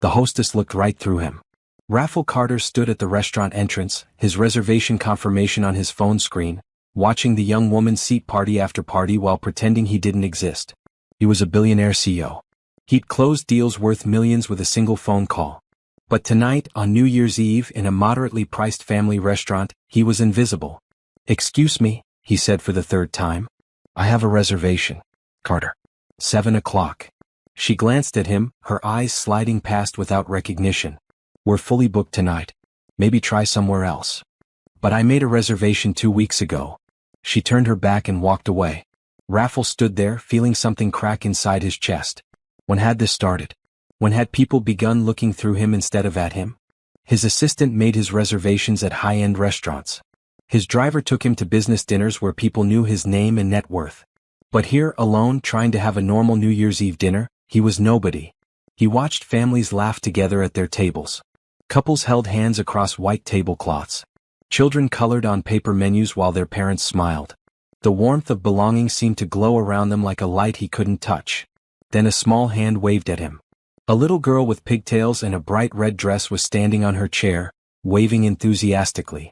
The hostess looked right through him. Raffle Carter stood at the restaurant entrance, his reservation confirmation on his phone screen, watching the young woman's seat party after party while pretending he didn't exist. He was a billionaire CEO. He'd closed deals worth millions with a single phone call. But tonight, on New Year's Eve in a moderately priced family restaurant, he was invisible. "Excuse me," he said for the third time. "I have a reservation, Carter. 7 o'clock. She glanced at him, her eyes sliding past without recognition. "We're fully booked tonight. Maybe try somewhere else." "But I made a reservation 2 weeks ago." She turned her back and walked away. Raffle stood there, feeling something crack inside his chest. When had this started? When had people begun looking through him instead of at him? His assistant made his reservations at high-end restaurants. His driver took him to business dinners where people knew his name and net worth. But here, alone, trying to have a normal New Year's Eve dinner, he was nobody. He watched families laugh together at their tables. Couples held hands across white tablecloths. Children colored on paper menus while their parents smiled. The warmth of belonging seemed to glow around them like a light he couldn't touch. Then a small hand waved at him. A little girl with pigtails and a bright red dress was standing on her chair, waving enthusiastically.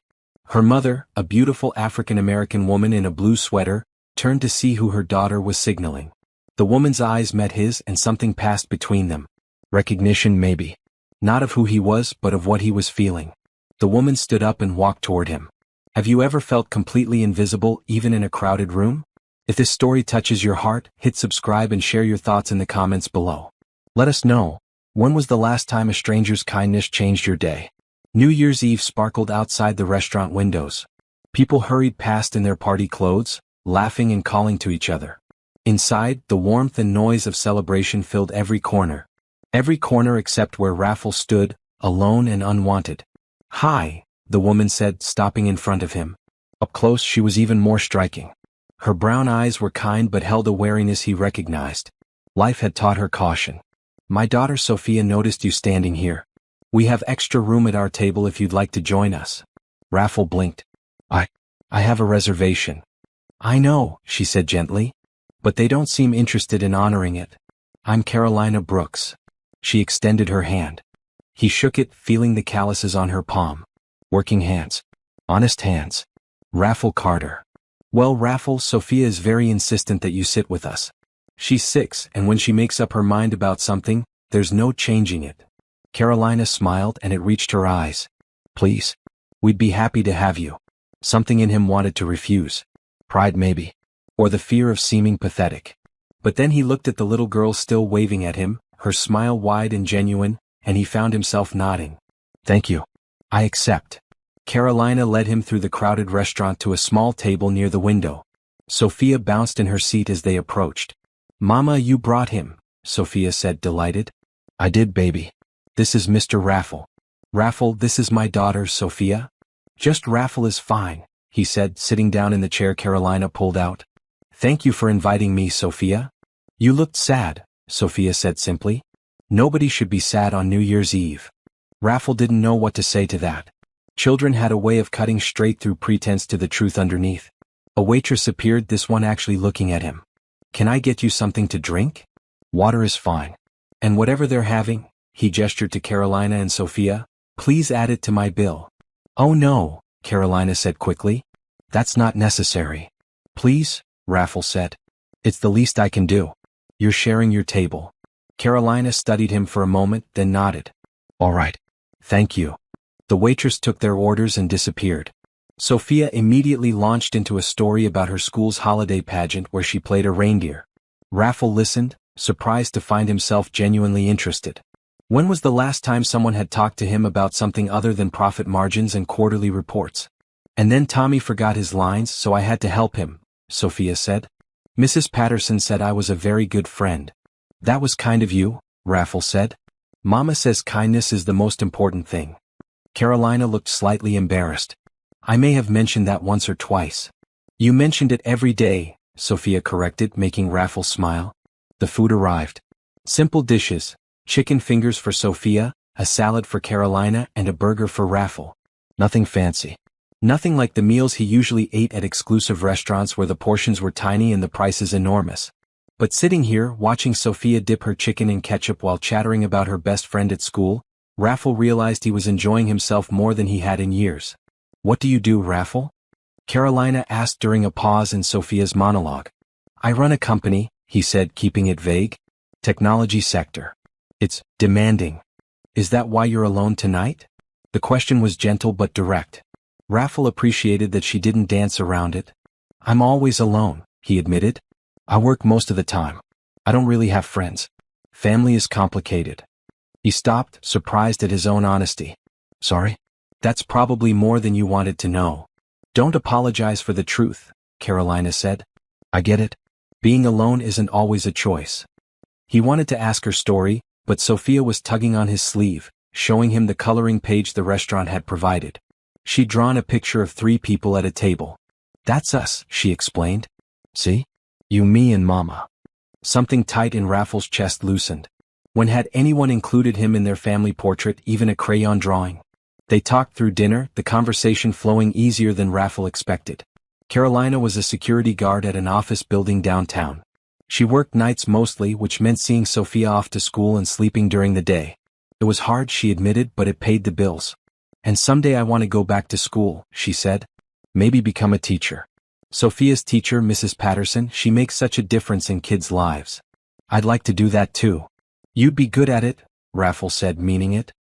Her mother, a beautiful African-American woman in a blue sweater, turned to see who her daughter was signaling. The woman's eyes met his and something passed between them. Recognition maybe. Not of who he was, but of what he was feeling. The woman stood up and walked toward him. Have you ever felt completely invisible, even in a crowded room? If this story touches your heart, hit subscribe and share your thoughts in the comments below. Let us know, when was the last time a stranger's kindness changed your day? New Year's Eve sparkled outside the restaurant windows. People hurried past in their party clothes, laughing and calling to each other. Inside, the warmth and noise of celebration filled every corner. Every corner except where Raffle stood, alone and unwanted. "Hi," the woman said, stopping in front of him. Up close she was even more striking. Her brown eyes were kind but held a wariness he recognized. Life had taught her caution. "My daughter Sophia noticed you standing here. We have extra room at our table if you'd like to join us." Raffle blinked. I have a reservation." "I know," she said gently. "But they don't seem interested in honoring it. I'm Carolina Brooks." She extended her hand. He shook it, feeling the calluses on her palm. Working hands. Honest hands. "Raffle Carter." "Well, Raffle, Sophia is very insistent that you sit with us. She's 6, and when she makes up her mind about something, there's no changing it." Carolina smiled and it reached her eyes. "Please. We'd be happy to have you." Something in him wanted to refuse. Pride maybe. Or the fear of seeming pathetic. But then he looked at the little girl still waving at him, her smile wide and genuine, and he found himself nodding. "Thank you. I accept." Carolina led him through the crowded restaurant to a small table near the window. Sophia bounced in her seat as they approached. "Mama, you brought him," Sophia said, delighted. "I did, baby. This is Mr. Raffle." "Raffle, this is my daughter, Sophia." "Just Raffle is fine," he said, sitting down in the chair Carolina pulled out. "Thank you for inviting me, Sophia." "You looked sad," Sophia said simply. "Nobody should be sad on New Year's Eve." Raffle didn't know what to say to that. Children had a way of cutting straight through pretense to the truth underneath. A waitress appeared, this one actually looking at him. "Can I get you something to drink?" "Water is fine." "And whatever they're having," he gestured to Carolina and Sophia, "please add it to my bill." "Oh no," Carolina said quickly. "That's not necessary." "Please," Raffle said. "It's the least I can do. You're sharing your table." Carolina studied him for a moment, then nodded. "All right. Thank you." The waitress took their orders and disappeared. Sophia immediately launched into a story about her school's holiday pageant where she played a reindeer. Raffle listened, surprised to find himself genuinely interested. When was the last time someone had talked to him about something other than profit margins and quarterly reports? "And then Tommy forgot his lines, so I had to help him," Sophia said. "Mrs. Patterson said I was a very good friend." "That was kind of you," Raffle said. "Mama says kindness is the most important thing." Carolina looked slightly embarrassed. "I may have mentioned that once or twice." "You mentioned it every day," Sophia corrected, making Raffle smile. The food arrived. Simple dishes, chicken fingers for Sophia, a salad for Carolina, and a burger for Raffle. Nothing fancy. Nothing like the meals he usually ate at exclusive restaurants where the portions were tiny and the prices enormous. But sitting here, watching Sophia dip her chicken in ketchup while chattering about her best friend at school, Raffle realized he was enjoying himself more than he had in years. "What do you do, Raffle?" Carolina asked during a pause in Sophia's monologue. "I run a company," he said, keeping it vague. "Technology sector. It's demanding." "Is that why you're alone tonight?" The question was gentle but direct. Raffle appreciated that she didn't dance around it. "I'm always alone," he admitted. "I work most of the time. I don't really have friends. Family is complicated." He stopped, surprised at his own honesty. "Sorry? That's probably more than you wanted to know." "Don't apologize for the truth," Carolina said. "I get it. Being alone isn't always a choice." He wanted to ask her story, but Sophia was tugging on his sleeve, showing him the coloring page the restaurant had provided. She'd drawn a picture of 3 people at a table. "That's us," she explained. "See? You, me, and Mama." Something tight in Raffle's chest loosened. When had anyone included him in their family portrait, even a crayon drawing? They talked through dinner, the conversation flowing easier than Raffle expected. Carolina was a security guard at an office building downtown. She worked nights mostly, which meant seeing Sophia off to school and sleeping during the day. It was hard, she admitted, but it paid the bills. "And someday I want to go back to school," she said. "Maybe become a teacher." Sophia's teacher, Mrs. Patterson, she makes such a difference in kids' lives. "I'd like to do that too." "You'd be good at it," Raffle said, meaning it.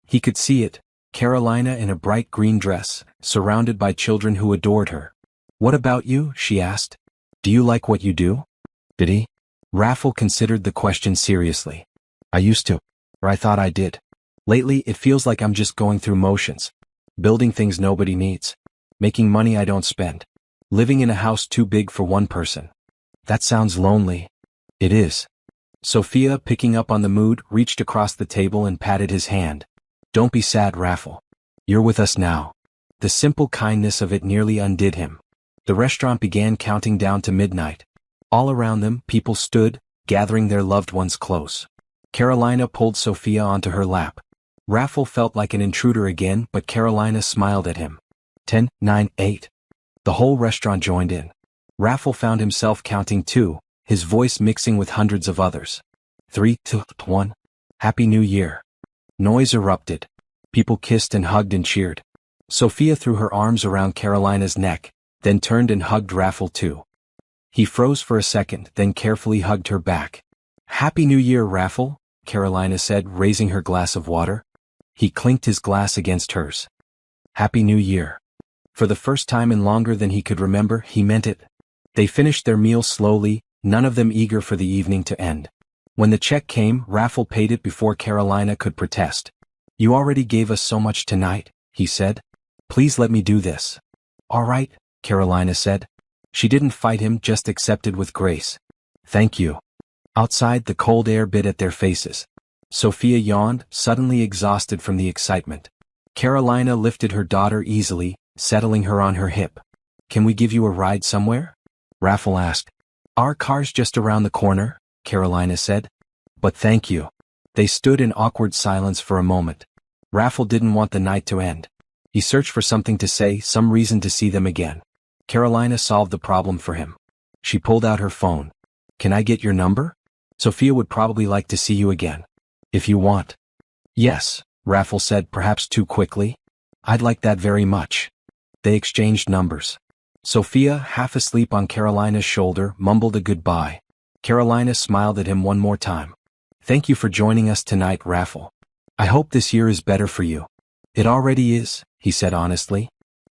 He could see it, Carolina in a bright green dress, surrounded by children who adored her. "What about you?" she asked. "Do you like what you do?" Did he? Raffle considered the question seriously. "I used to. Or I thought I did. Lately, it feels like I'm just going through motions. Building things nobody needs. Making money I don't spend. Living in a house too big for one person." "That sounds lonely." "It is." Sophia, picking up on the mood, reached across the table and patted his hand. "Don't be sad, Raffle. You're with us now." The simple kindness of it nearly undid him. The restaurant began counting down to midnight. All around them, people stood, gathering their loved ones close. Carolina pulled Sophia onto her lap. Raffle felt like an intruder again, but Carolina smiled at him. 10, 9, 8. The whole restaurant joined in. Raffle found himself counting too, his voice mixing with hundreds of others. 3, 2, 1. Happy New Year. Noise erupted. People kissed and hugged and cheered. Sophia threw her arms around Carolina's neck, then turned and hugged Raffle too. He froze for a second, then carefully hugged her back. "Happy New Year, Raffle," Carolina said, raising her glass of water. He clinked his glass against hers. "Happy New Year." For the first time in longer than he could remember, he meant it. They finished their meal slowly, none of them eager for the evening to end. When the check came, Raffle paid it before Carolina could protest. "You already gave us so much tonight," he said. "Please let me do this." "All right," Carolina said. She didn't fight him, just accepted with grace. "Thank you." Outside, the cold air bit at their faces. Sophia yawned, suddenly exhausted from the excitement. Carolina lifted her daughter easily, settling her on her hip. "Can we give you a ride somewhere?" Raffle asked. "Our car's just around the corner," Carolina said. "But thank you." They stood in awkward silence for a moment. Raffle didn't want the night to end. He searched for something to say, some reason to see them again. Carolina solved the problem for him. She pulled out her phone. "Can I get your number? Sophia would probably like to see you again. If you want." "Yes," Raffle said, perhaps too quickly. "I'd like that very much." They exchanged numbers. Sophia, half asleep on Carolina's shoulder, mumbled a goodbye. Carolina smiled at him one more time. "Thank you for joining us tonight, Raffle. I hope this year is better for you." "It already is," he said honestly.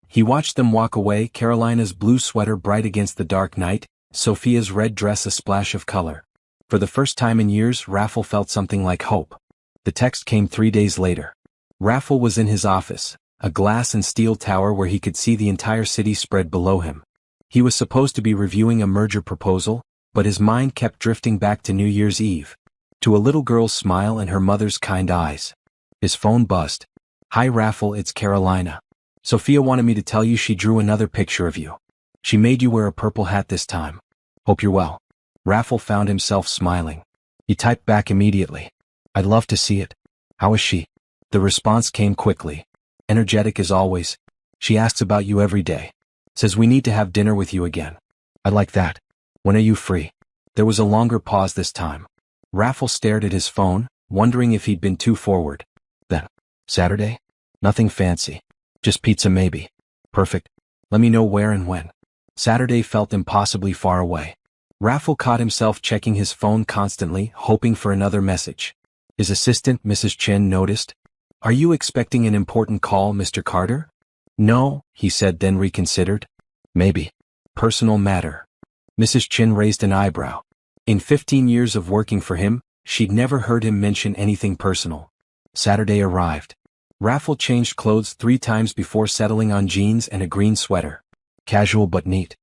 He watched them walk away, Carolina's blue sweater bright against the dark night, Sophia's red dress a splash of color. For the first time in years, Raffle felt something like hope. The text came 3 days later. Raffle was in his office, a glass and steel tower where he could see the entire city spread below him. He was supposed to be reviewing a merger proposal, but his mind kept drifting back to New Year's Eve, to a little girl's smile and her mother's kind eyes. His phone buzzed. "Hi Raffle, it's Carolina. Sophia wanted me to tell you she drew another picture of you. She made you wear a purple hat this time. Hope you're well." Raffle found himself smiling. He typed back immediately. "I'd love to see it. How is she?" The response came quickly. "Energetic as always. She asks about you every day. Says we need to have dinner with you again." "I like that. When are you free?" There was a longer pause this time. Raffle stared at his phone, wondering if he'd been too forward. Then, Saturday? Nothing fancy. Just pizza maybe. Perfect. Let me know where and when. Saturday felt impossibly far away. Raffle caught himself checking his phone constantly, hoping for another message. His assistant, Mrs. Chen, noticed. Are you expecting an important call, Mr. Carter? No, he said, then reconsidered. Maybe. Personal matter. Mrs. Chen raised an eyebrow. In 15 years of working for him, she'd never heard him mention anything personal. Saturday arrived. Raffle changed clothes 3 times before settling on jeans and a green sweater. Casual but neat.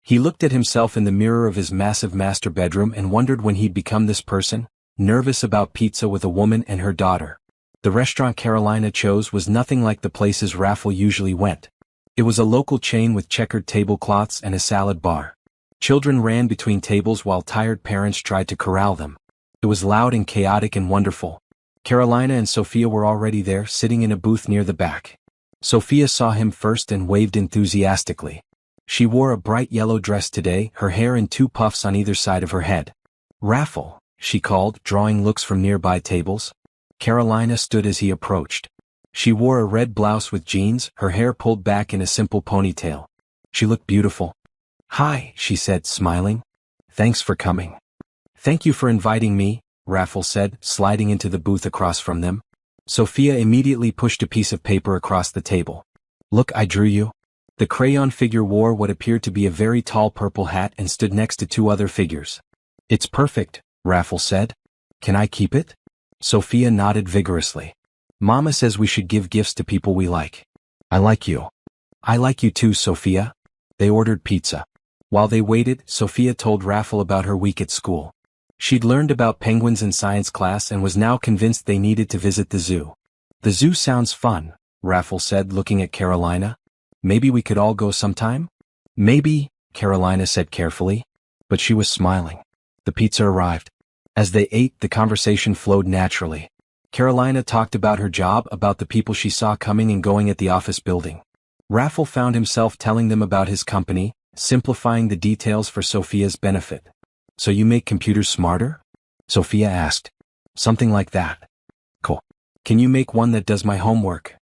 He looked at himself in the mirror of his massive master bedroom and wondered when he'd become this person, nervous about pizza with a woman and her daughter. The restaurant Carolina chose was nothing like the places Raffle usually went. It was a local chain with checkered tablecloths and a salad bar. Children ran between tables while tired parents tried to corral them. It was loud and chaotic and wonderful. Carolina and Sophia were already there, sitting in a booth near the back. Sophia saw him first and waved enthusiastically. She wore a bright yellow dress today, her hair in 2 puffs on either side of her head. Raffle, she called, drawing looks from nearby tables. Carolina stood as he approached. She wore a red blouse with jeans, her hair pulled back in a simple ponytail. She looked beautiful. Hi, she said, smiling. Thanks for coming. Thank you for inviting me, Raffle said, sliding into the booth across from them. Sophia immediately pushed a piece of paper across the table. Look, I drew you. The crayon figure wore what appeared to be a very tall purple hat and stood next to 2 other figures. It's perfect, Raffle said. Can I keep it? Sophia nodded vigorously. Mama says we should give gifts to people we like. I like you. I like you too, Sophia. They ordered pizza. While they waited, Sophia told Raffle about her week at school. She'd learned about penguins in science class and was now convinced they needed to visit the zoo. The zoo sounds fun, Raffle said, looking at Carolina. Maybe we could all go sometime? Maybe, Carolina said carefully. But she was smiling. The pizza arrived. As they ate, the conversation flowed naturally. Carolina talked about her job, about the people she saw coming and going at the office building. Raffle found himself telling them about his company, simplifying the details for Sophia's benefit. So you make computers smarter? Sophia asked. Something like that. Cool. Can you make one that does my homework?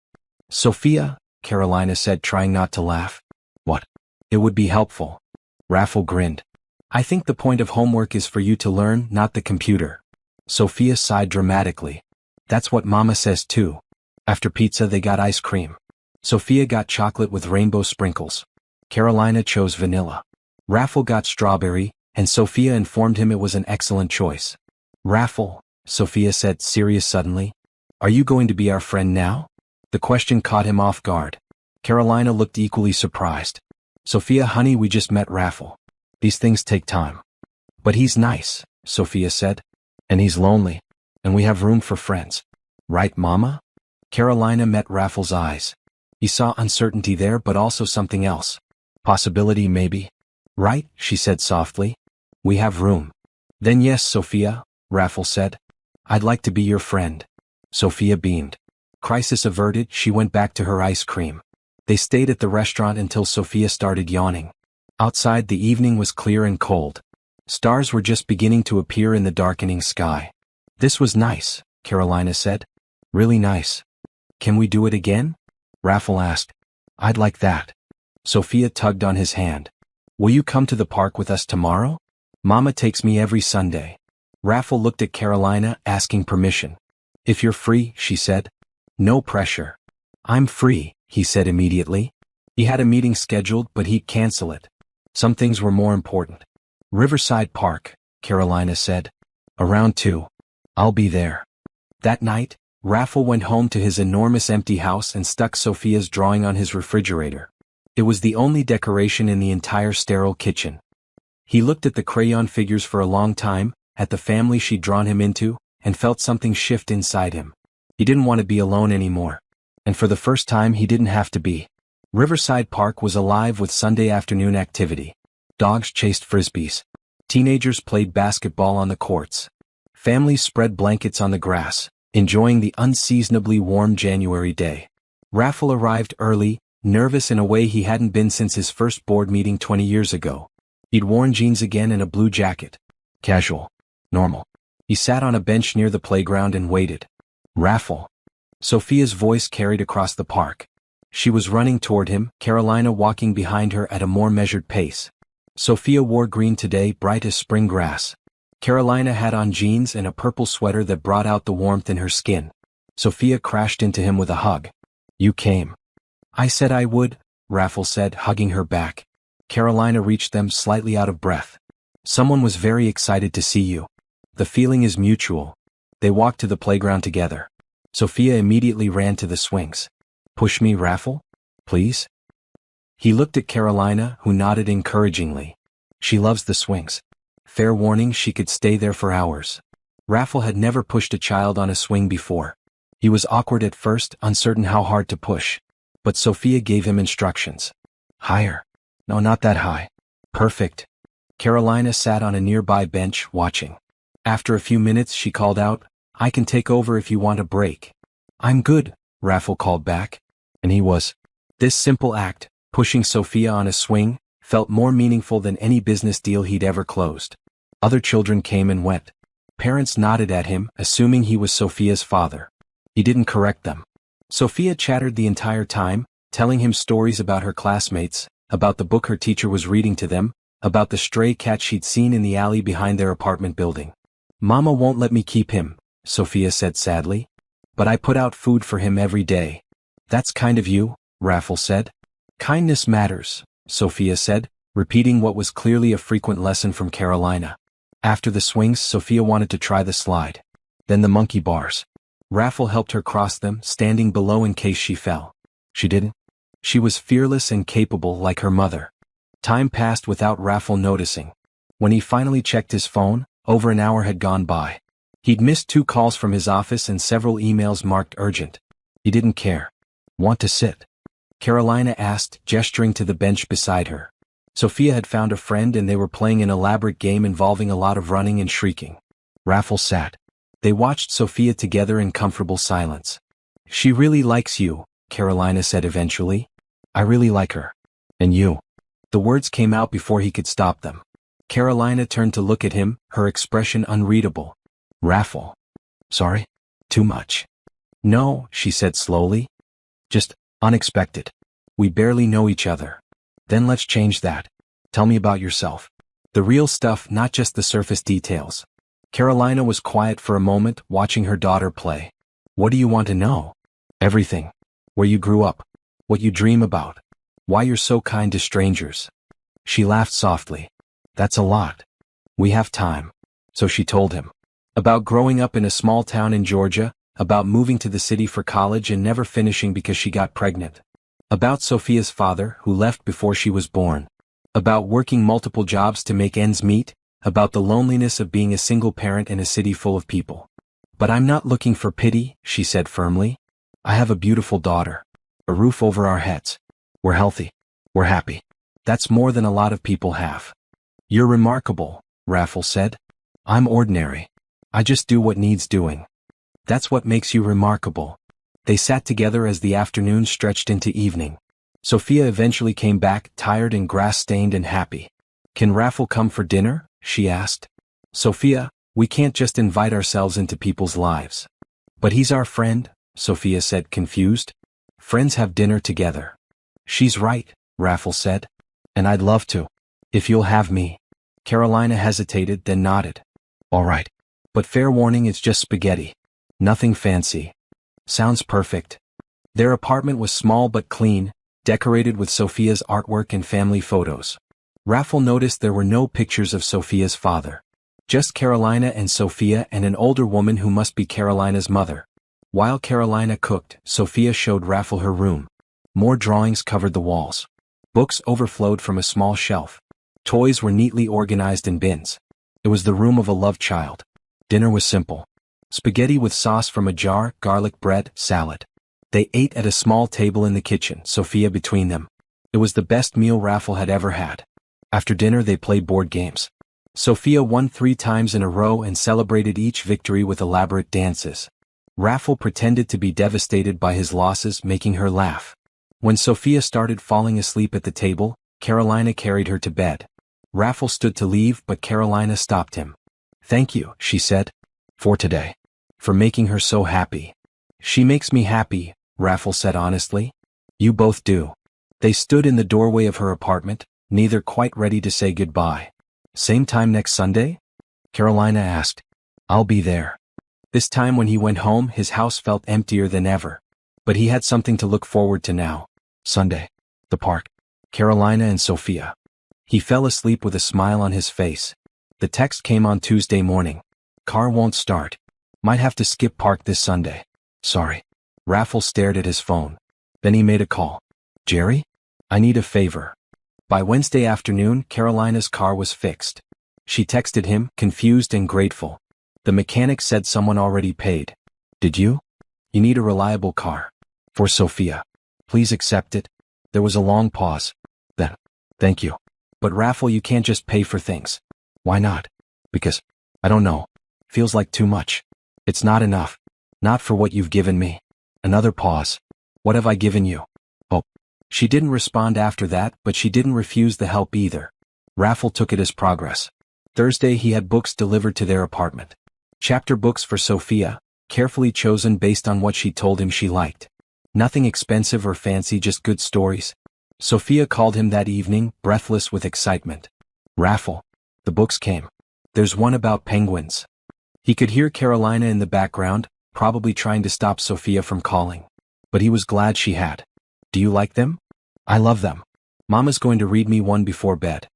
Sophia, Carolina said, trying not to laugh. What? It would be helpful. Raffle grinned. I think the point of homework is for you to learn, not the computer. Sophia sighed dramatically. That's what Mama says too. After pizza they got ice cream. Sophia got chocolate with rainbow sprinkles. Carolina chose vanilla. Raffle got strawberry, and Sophia informed him it was an excellent choice. Raffle, Sophia said, serious suddenly. Are you going to be our friend now? The question caught him off guard. Carolina looked equally surprised. Sophia, honey, we just met Raffle. These things take time. But he's nice, Sophia said. And he's lonely. And we have room for friends. Right, Mama? Carolina met Raffle's eyes. He saw uncertainty there, but also something else. Possibility, maybe. Right, she said softly. We have room. Then yes, Sophia, Raffle said. I'd like to be your friend. Sophia beamed. Crisis averted, she went back to her ice cream. They stayed at the restaurant until Sophia started yawning. Outside the evening was clear and cold. Stars were just beginning to appear in the darkening sky. This was nice, Carolina said. Really nice. Can we do it again? Raffle asked. I'd like that. Sophia tugged on his hand. Will you come to the park with us tomorrow? Mama takes me every Sunday. Raffle looked at Carolina, asking permission. If you're free, she said. No pressure. I'm free, he said immediately. He had a meeting scheduled, but he'd cancel it. Some things were more important. Riverside Park, Carolina said. Around 2. I'll be there. That night, Raffle went home to his enormous empty house and stuck Sophia's drawing on his refrigerator. It was the only decoration in the entire sterile kitchen. He looked at the crayon figures for a long time, at the family she'd drawn him into, and felt something shift inside him. He didn't want to be alone anymore. And for the first time he didn't have to be. Riverside Park was alive with Sunday afternoon activity. Dogs chased frisbees. Teenagers played basketball on the courts. Families spread blankets on the grass, enjoying the unseasonably warm January day. Raffle arrived early, nervous in a way he hadn't been since his first board meeting 20 years ago. He'd worn jeans again and a blue jacket. Casual. Normal. He sat on a bench near the playground and waited. Raffle. Sophia's voice carried across the park. She was running toward him, Carolina walking behind her at a more measured pace. Sophia wore green today, bright as spring grass. Carolina had on jeans and a purple sweater that brought out the warmth in her skin. Sophia crashed into him with a hug. You came. I said I would, Raffle said, hugging her back. Carolina reached them, slightly out of breath. Someone was very excited to see you. The feeling is mutual. They walked to the playground together. Sophia immediately ran to the swings. Push me, Raffle? Please? He looked at Carolina, who nodded encouragingly. She loves the swings. Fair warning, she could stay there for hours. Raffle had never pushed a child on a swing before. He was awkward at first, uncertain how hard to push. But Sophia gave him instructions. Higher. No, not that high. Perfect. Carolina sat on a nearby bench, watching. After a few minutes she called out, I can take over if you want a break. I'm good, Raffle called back. And he was. This simple act, pushing Sophia on a swing, felt more meaningful than any business deal he'd ever closed. Other children came and went. Parents nodded at him, assuming he was Sophia's father. He didn't correct them. Sophia chattered the entire time, telling him stories about her classmates, about the book her teacher was reading to them, about the stray cat she'd seen in the alley behind their apartment building. Mama won't let me keep him, Sophia said sadly. But I put out food for him every day. That's kind of you, Raffle said. Kindness matters, Sophia said, repeating what was clearly a frequent lesson from Carolina. After the swings, Sophia wanted to try the slide. Then the monkey bars. Raffle helped her cross them, standing below in case she fell. She didn't. She was fearless and capable like her mother. Time passed without Raffle noticing. When he finally checked his phone, over an hour had gone by. He'd missed 2 calls from his office and several emails marked urgent. He didn't care. Want to sit? Carolina asked, gesturing to the bench beside her. Sophia had found a friend and they were playing an elaborate game involving a lot of running and shrieking. Raffle sat. They watched Sophia together in comfortable silence. She really likes you, Carolina said eventually. I really like her. And you. The words came out before he could stop them. Carolina turned to look at him, her expression unreadable. Raffle. Sorry? Too much. No, she said slowly. Just unexpected. We barely know each other. Then let's change that. Tell me about yourself. The real stuff, not just the surface details. Carolina was quiet for a moment, watching her daughter play. What do you want to know? Everything. Where you grew up. What you dream about. Why you're so kind to strangers. She laughed softly. That's a lot. We have time. So she told him. About growing up in a small town in Georgia, about moving to the city for college and never finishing because she got pregnant. About Sophia's father, who left before she was born. About working multiple jobs to make ends meet, about the loneliness of being a single parent in a city full of people. But I'm not looking for pity, she said firmly. I have a beautiful daughter. A roof over our heads. We're healthy. We're happy. That's more than a lot of people have. You're remarkable, Raffle said. I'm ordinary. I just do what needs doing. That's what makes you remarkable. They sat together as the afternoon stretched into evening. Sophia eventually came back, tired and grass-stained and happy. Can Raffle come for dinner? She asked. Sophia, we can't just invite ourselves into people's lives. But he's our friend, Sophia said, confused. Friends have dinner together. She's right, Raffle said. And I'd love to. If you'll have me. Carolina hesitated, then nodded. All right. But fair warning, it's just spaghetti. Nothing fancy. Sounds perfect. Their apartment was small but clean, decorated with Sophia's artwork and family photos. Raffle noticed there were no pictures of Sophia's father. Just Carolina and Sophia and an older woman who must be Carolina's mother. While Carolina cooked, Sophia showed Raffle her room. More drawings covered the walls. Books overflowed from a small shelf. Toys were neatly organized in bins. It was the room of a loved child. Dinner was simple. Spaghetti with sauce from a jar, garlic bread, salad. They ate at a small table in the kitchen, Sophia between them. It was the best meal Raffle had ever had. After dinner they played board games. Sophia won 3 times in a row and celebrated each victory with elaborate dances. Raffle pretended to be devastated by his losses, making her laugh. When Sophia started falling asleep at the table, Carolina carried her to bed. Raffle stood to leave, but Carolina stopped him. Thank you, she said. For today. For making her so happy. She makes me happy, Raffle said honestly. You both do. They stood in the doorway of her apartment, neither quite ready to say goodbye. Same time next Sunday? Carolina asked. I'll be there. This time when he went home, his house felt emptier than ever. But he had something to look forward to now. Sunday. The park. Carolina and Sophia. He fell asleep with a smile on his face. The text came on Tuesday morning. Car won't start. Might have to skip park this Sunday. Sorry. Raffle stared at his phone. Then he made a call. Jerry? I need a favor. By Wednesday afternoon, Carolina's car was fixed. She texted him, confused and grateful. The mechanic said someone already paid. Did you? You need a reliable car. For Sophia. Please accept it. There was a long pause. Then. Thank you. But Raffle, you can't just pay for things. Why not? Because, I don't know. Feels like too much. It's not enough. Not for what you've given me. Another pause. What have I given you? Oh. She didn't respond after that, but she didn't refuse the help either. Raffle took it as progress. Thursday he had books delivered to their apartment. Chapter books for Sophia, carefully chosen based on what she told him she liked. Nothing expensive or fancy, just good stories. Sophia called him that evening, breathless with excitement. Raffle. The books came. There's one about penguins. He could hear Carolina in the background, probably trying to stop Sophia from calling. But he was glad she had. Do you like them? I love them. Mama's going to read me one before bed.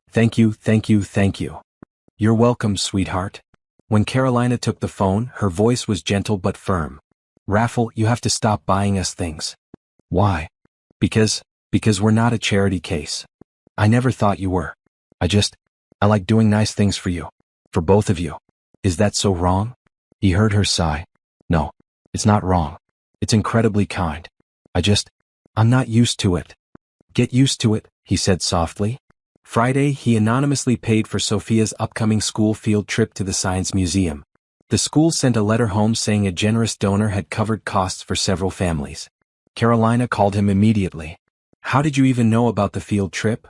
Thank you, thank you, thank you. You're welcome, sweetheart. When Carolina took the phone, her voice was gentle but firm. Raffle, you have to stop buying us things. Why? Because we're not a charity case. I never thought you were. I like doing nice things for you. For both of you. Is that so wrong? He heard her sigh. No, it's not wrong. It's incredibly kind. I'm not used to it. Get used to it, he said softly. Friday, he anonymously paid for Sophia's upcoming school field trip to the Science Museum. The school sent a letter home saying a generous donor had covered costs for several families. Carolina called him immediately. How did you even know about the field trip?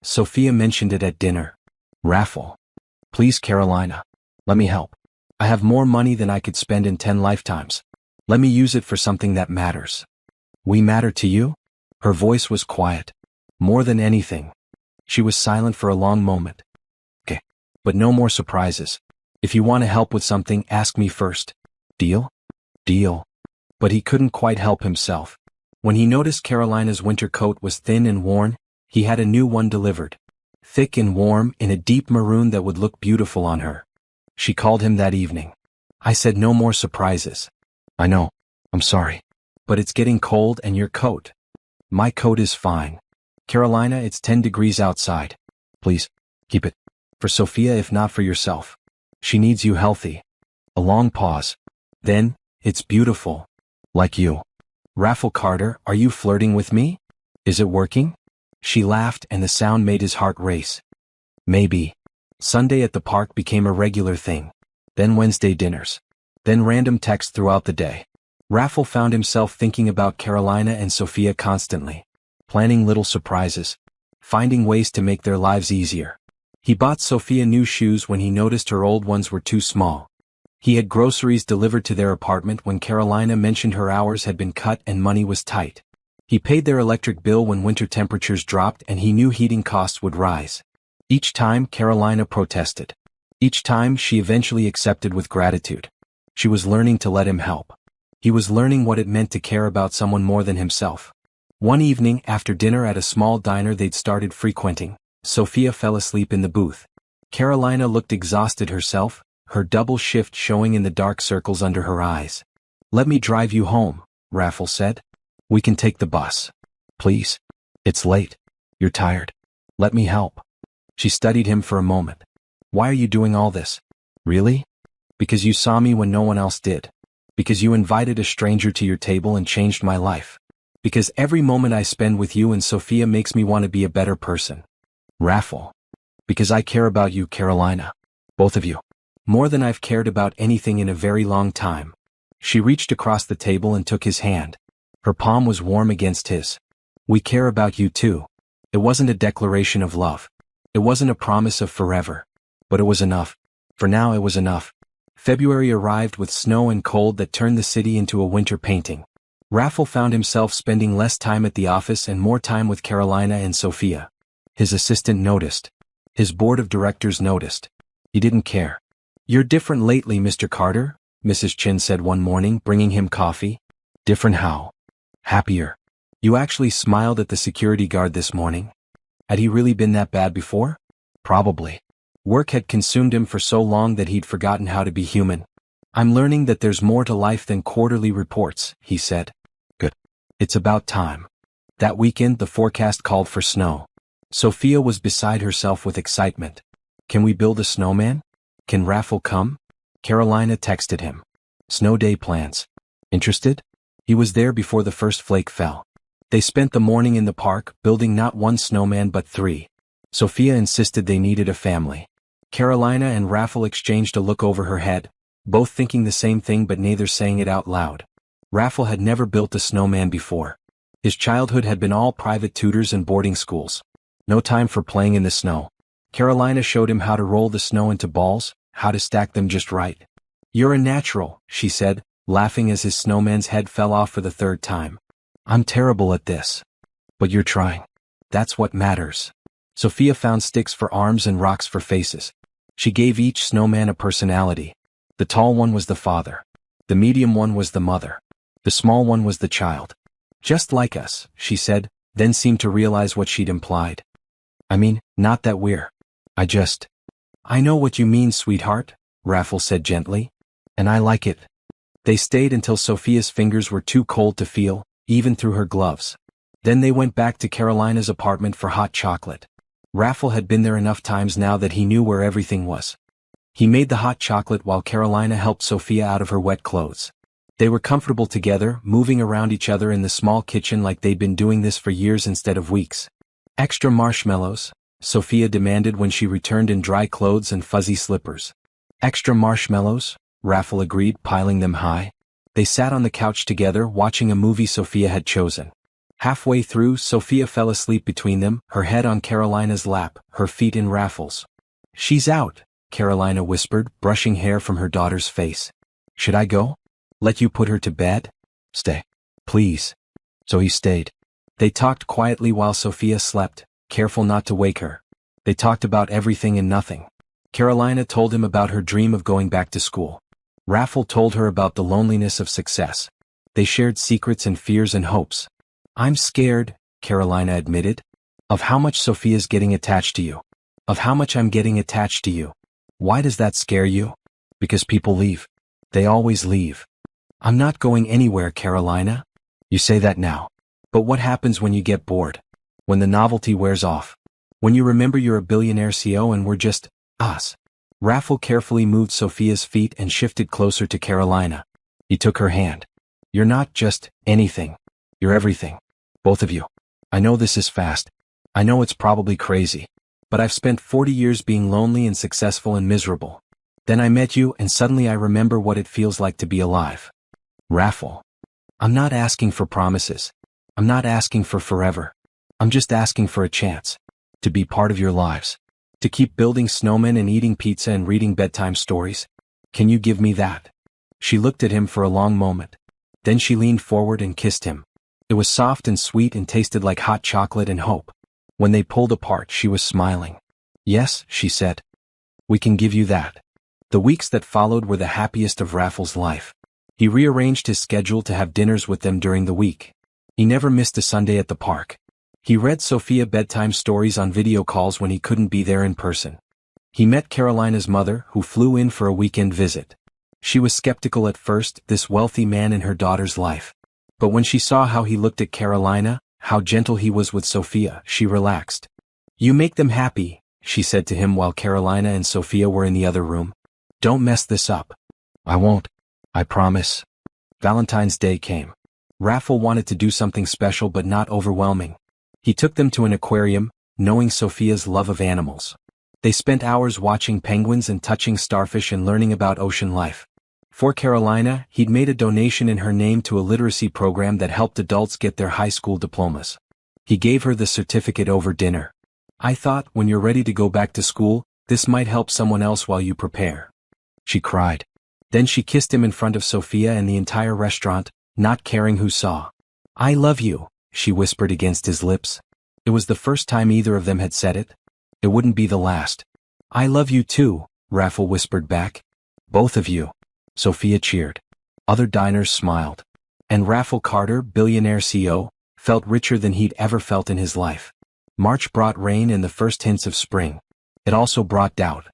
Sophia mentioned it at dinner. Raffle. Please, Carolina. Let me help. I have more money than I could spend in 10 lifetimes. Let me use it for something that matters. We matter to you? Her voice was quiet. More than anything. She was silent for a long moment. Okay. But no more surprises. If you want to help with something, ask me first. Deal? Deal. But he couldn't quite help himself. When he noticed Carolina's winter coat was thin and worn, he had a new one delivered. Thick and warm, in a deep maroon that would look beautiful on her. She called him that evening. I said no more surprises. I know. I'm sorry. But it's getting cold and your coat. My coat is fine. Carolina, it's 10 degrees outside. Please, keep it. For Sophia, if not for yourself. She needs you healthy. A long pause. Then, it's beautiful. Like you. Raffle Carter, are you flirting with me? Is it working? She laughed and the sound made his heart race. Maybe. Sunday at the park became a regular thing. Then Wednesday dinners. Then random texts throughout the day. Raffle found himself thinking about Carolina and Sophia constantly. Planning little surprises. Finding ways to make their lives easier. He bought Sophia new shoes when he noticed her old ones were too small. He had groceries delivered to their apartment when Carolina mentioned her hours had been cut and money was tight. He paid their electric bill when winter temperatures dropped and he knew heating costs would rise. Each time Carolina protested. Each time she eventually accepted with gratitude. She was learning to let him help. He was learning what it meant to care about someone more than himself. One evening after dinner at a small diner they'd started frequenting, Sophia fell asleep in the booth. Carolina looked exhausted herself, her double shift showing in the dark circles under her eyes. Let me drive you home, Raffle said. We can take the bus. Please. It's late. You're tired. Let me help. She studied him for a moment. Why are you doing all this? Really? Because you saw me when no one else did. Because you invited a stranger to your table and changed my life. Because every moment I spend with you and Sophia makes me want to be a better person. Raffle. Because I care about you, Carolina. Both of you. More than I've cared about anything in a very long time. She reached across the table and took his hand. Her palm was warm against his. We care about you too. It wasn't a declaration of love. It wasn't a promise of forever. But it was enough. For now it was enough. February arrived with snow and cold that turned the city into a winter painting. Raffle found himself spending less time at the office and more time with Carolina and Sophia. His assistant noticed. His board of directors noticed. He didn't care. "You're different lately, Mr. Carter," Mrs. Chin said one morning, bringing him coffee. "Different how?" "Happier. You actually smiled at the security guard this morning." Had he really been that bad before? Probably. Work had consumed him for so long that he'd forgotten how to be human. "I'm learning that there's more to life than quarterly reports," he said. "Good. It's about time." That weekend the forecast called for snow. Sophia was beside herself with excitement. "Can we build a snowman? Can Raffle come?" Carolina texted him. "Snow day plans. Interested?" He was there before the first flake fell. They spent the morning in the park, building not one snowman but 3. Sophia insisted they needed a family. Carolina and Raffle exchanged a look over her head, both thinking the same thing but neither saying it out loud. Raffle had never built a snowman before. His childhood had been all private tutors and boarding schools. No time for playing in the snow. Carolina showed him how to roll the snow into balls, how to stack them just right. "You're a natural," she said, laughing as his snowman's head fell off for the 3rd time. "I'm terrible at this." "But you're trying. That's what matters." Sophia found sticks for arms and rocks for faces. She gave each snowman a personality. The tall one was the father. The medium one was the mother. The small one was the child. "Just like us," she said, then seemed to realize what she'd implied. "I mean, not that we're. I know what you mean, sweetheart," Raffle said gently. "And I like it." They stayed until Sophia's fingers were too cold to feel, even through her gloves. Then they went back to Carolina's apartment for hot chocolate. Raffle had been there enough times now that he knew where everything was. He made the hot chocolate while Carolina helped Sophia out of her wet clothes. They were comfortable together, moving around each other in the small kitchen like they'd been doing this for years instead of weeks. "Extra marshmallows?" Sophia demanded when she returned in dry clothes and fuzzy slippers. "Extra marshmallows," Raffle agreed, piling them high. They sat on the couch together, watching a movie Sophia had chosen. Halfway through, Sophia fell asleep between them, her head on Carolina's lap, her feet in Raffle's. "She's out," Carolina whispered, brushing hair from her daughter's face. "Should I go? Let you put her to bed?" "Stay. Please." So he stayed. They talked quietly while Sophia slept, careful not to wake her. They talked about everything and nothing. Carolina told him about her dream of going back to school. Raffle told her about the loneliness of success. They shared secrets and fears and hopes. "I'm scared," Carolina admitted, "of how much Sophia's getting attached to you. Of how much I'm getting attached to you." "Why does that scare you?" "Because people leave. They always leave." "I'm not going anywhere, Carolina." "You say that now. But what happens when you get bored? When the novelty wears off? When you remember you're a billionaire CEO and we're just us?" Raffle carefully moved Sophia's feet and shifted closer to Carolina. He took her hand. "You're not just anything. You're everything. Both of you. I know this is fast. I know it's probably crazy. But I've spent 40 years being lonely and successful and miserable. Then I met you and suddenly I remember what it feels like to be alive." "Raffle. I'm not asking for promises. I'm not asking for forever. I'm just asking for a chance. To be part of your lives. To keep building snowmen and eating pizza and reading bedtime stories. Can you give me that?" She looked at him for a long moment. Then she leaned forward and kissed him. It was soft and sweet and tasted like hot chocolate and hope. When they pulled apart, she was smiling. "Yes," she said. "We can give you that." The weeks that followed were the happiest of Raffle's life. He rearranged his schedule to have dinners with them during the week. He never missed a Sunday at the park. He read Sophia bedtime stories on video calls when he couldn't be there in person. He met Carolina's mother, who flew in for a weekend visit. She was skeptical at first, this wealthy man in her daughter's life. But when she saw how he looked at Carolina, how gentle he was with Sophia, she relaxed. "You make them happy," she said to him while Carolina and Sophia were in the other room. "Don't mess this up." "I won't. I promise." Valentine's Day came. Raffle wanted to do something special but not overwhelming. He took them to an aquarium, knowing Sophia's love of animals. They spent hours watching penguins and touching starfish and learning about ocean life. For Carolina, he'd made a donation in her name to a literacy program that helped adults get their high school diplomas. He gave her the certificate over dinner. "I thought, when you're ready to go back to school, This might help someone else while you prepare. She cried. Then she kissed him in front of Sophia and the entire restaurant, not caring who saw. I love you, she whispered against his lips. It was the first time either of them had said it. It wouldn't be the last. I love you too, Raffle whispered back. Both of you. Sophia cheered. Other diners smiled. And Raffle Carter, billionaire CEO, felt richer than he'd ever felt in his life. March brought rain and the first hints of spring. It also brought doubt.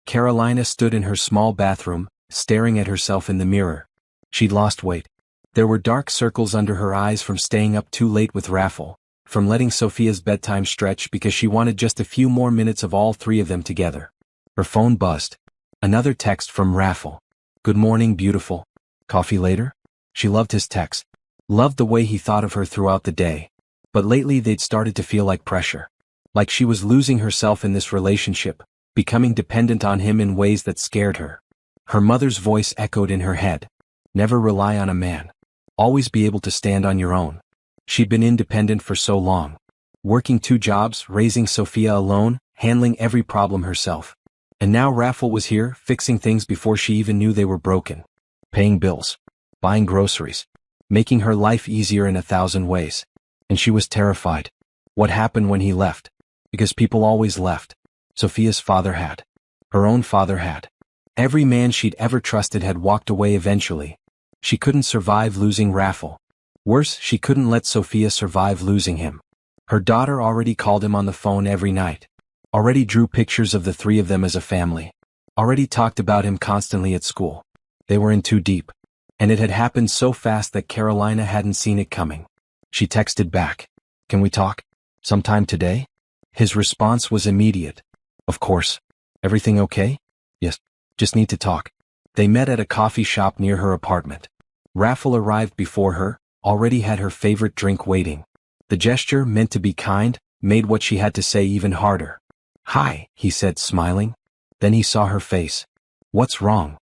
Carolina stood in her small bathroom, staring at herself in the mirror. She'd lost weight. There were dark circles under her eyes from staying up too late with Raffle, from letting Sophia's bedtime stretch because she wanted just a few more minutes of all three of them together. Her phone buzzed. Another text from Raffle. Good morning, beautiful. Coffee later? She loved his text. Loved the way he thought of her throughout the day. But lately they'd started to feel like pressure. Like she was losing herself in this relationship, becoming dependent on him in ways that scared her. Her mother's voice echoed in her head. Never rely on a man. Always be able to stand on your own. She'd been independent for so long. Working 2 jobs, raising Sophia alone, handling every problem herself. And now Raffle was here, fixing things before she even knew they were broken. Paying bills. Buying groceries. Making her life easier in 1,000 ways. And she was terrified. What happened when he left? Because people always left. Sophia's father had. Her own father had. Every man she'd ever trusted had walked away eventually. She couldn't survive losing Raffle. Worse, she couldn't let Sophia survive losing him. Her daughter already called him on the phone every night. Already drew pictures of the three of them as a family. Already talked about him constantly at school. They were in too deep. And it had happened so fast that Carolina hadn't seen it coming. She texted back. Can we talk? Sometime today? His response was immediate. Of course. Everything okay? Yes. Just need to talk. They met at a coffee shop near her apartment. Raffle arrived before her, already had her favorite drink waiting. The gesture, meant to be kind, made what she had to say even harder. Hi, he said, smiling. Then he saw her face. What's wrong?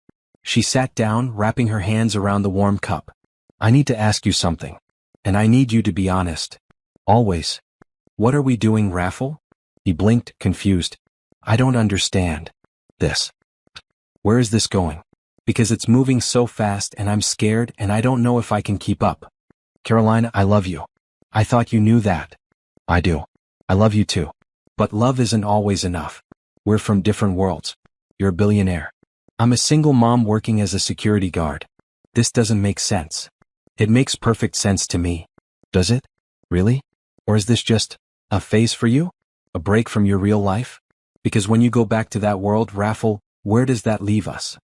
She sat down, wrapping her hands around the warm cup. I need to ask you something. And I need you to be honest. Always. What are we doing, Raffle? He blinked, confused. I don't understand. This. Where is this going? Because it's moving so fast and I'm scared and I don't know if I can keep up. Carolina, I love you. I thought you knew that. I do. I love you too. But love isn't always enough. We're from different worlds. You're a billionaire. I'm a single mom working as a security guard. This doesn't make sense. It makes perfect sense to me. Does it? Really? Or is this just a phase for you? A break from your real life? Because when you go back to that world, Raffle, where does that leave us?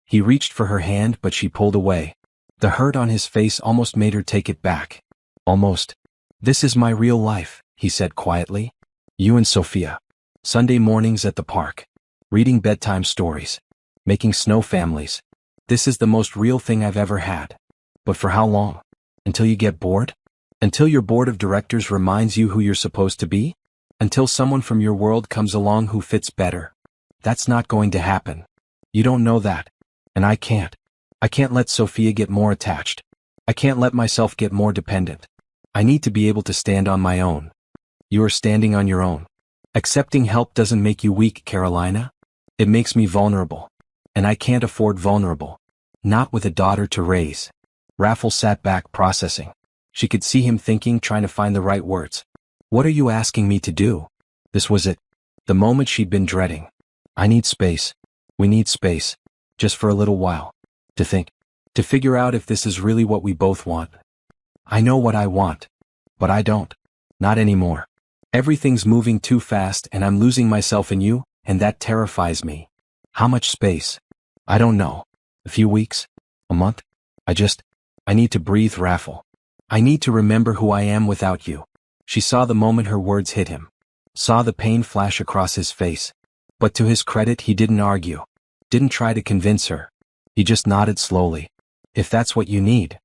He reached for her hand, but she pulled away. The hurt on his face almost made her take it back. Almost. This is my real life, he said quietly. You and Sophia. Sunday mornings at the park. Reading bedtime stories. Making snow families. This is the most real thing I've ever had. But for how long? Until you get bored? Until your board of directors reminds you who you're supposed to be? Until someone from your world comes along who fits better? That's not going to happen. You don't know that. And I can't. I can't let Sophia get more attached. I can't let myself get more dependent. I need to be able to stand on my own. You are standing on your own. Accepting help doesn't make you weak, Carolina. It makes me vulnerable. And I can't afford vulnerable. Not with a daughter to raise. Raffle sat back, processing. She could see him thinking, trying to find the right words. What are you asking me to do? This was it. The moment she'd been dreading. I need space. We need space. Just for a little while. To think. To figure out if this is really what we both want. I know what I want. But I don't. Not anymore. Everything's moving too fast and I'm losing myself in you, and that terrifies me. How much space? I don't know. A few weeks? A month? I need to breathe, Raffle. I need to remember who I am without you. She saw the moment her words hit him. Saw the pain flash across his face. But to his credit, he didn't argue. Didn't try to convince her. He just nodded slowly. If that's what you need.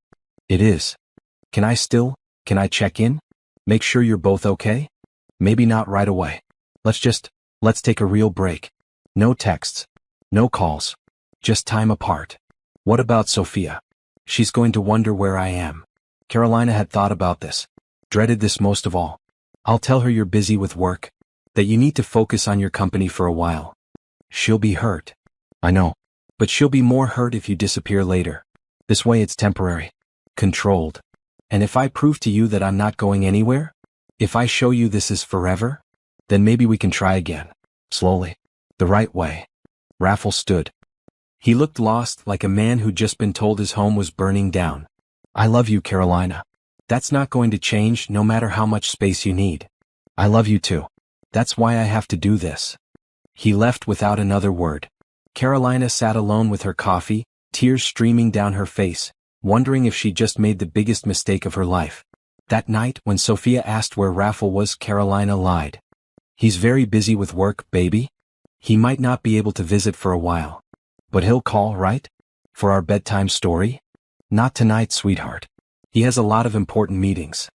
It is. Can I check in? Make sure you're both okay? Maybe not right away. Let's take a real break. No texts. No calls. Just time apart. What about Sophia? She's going to wonder where I am. Carolina had thought about this. Dreaded this most of all. I'll tell her you're busy with work. That you need to focus on your company for a while. She'll be hurt. I know. But she'll be more hurt if you disappear later. This way it's temporary. Controlled. And if I prove to you that I'm not going anywhere? If I show you this is forever? Then maybe we can try again. Slowly. The right way. Raffles stood. He looked lost, like a man who'd just been told his home was burning down. I love you, Carolina. That's not going to change, no matter how much space you need. I love you too. That's why I have to do this. He left without another word. Carolina sat alone with her coffee, tears streaming down her face, wondering if she'd just made the biggest mistake of her life. That night, when Sophia asked where Raffle was, Carolina lied. He's very busy with work, baby. He might not be able to visit for a while. But he'll call, right? For our bedtime story? Not tonight, sweetheart. He has a lot of important meetings.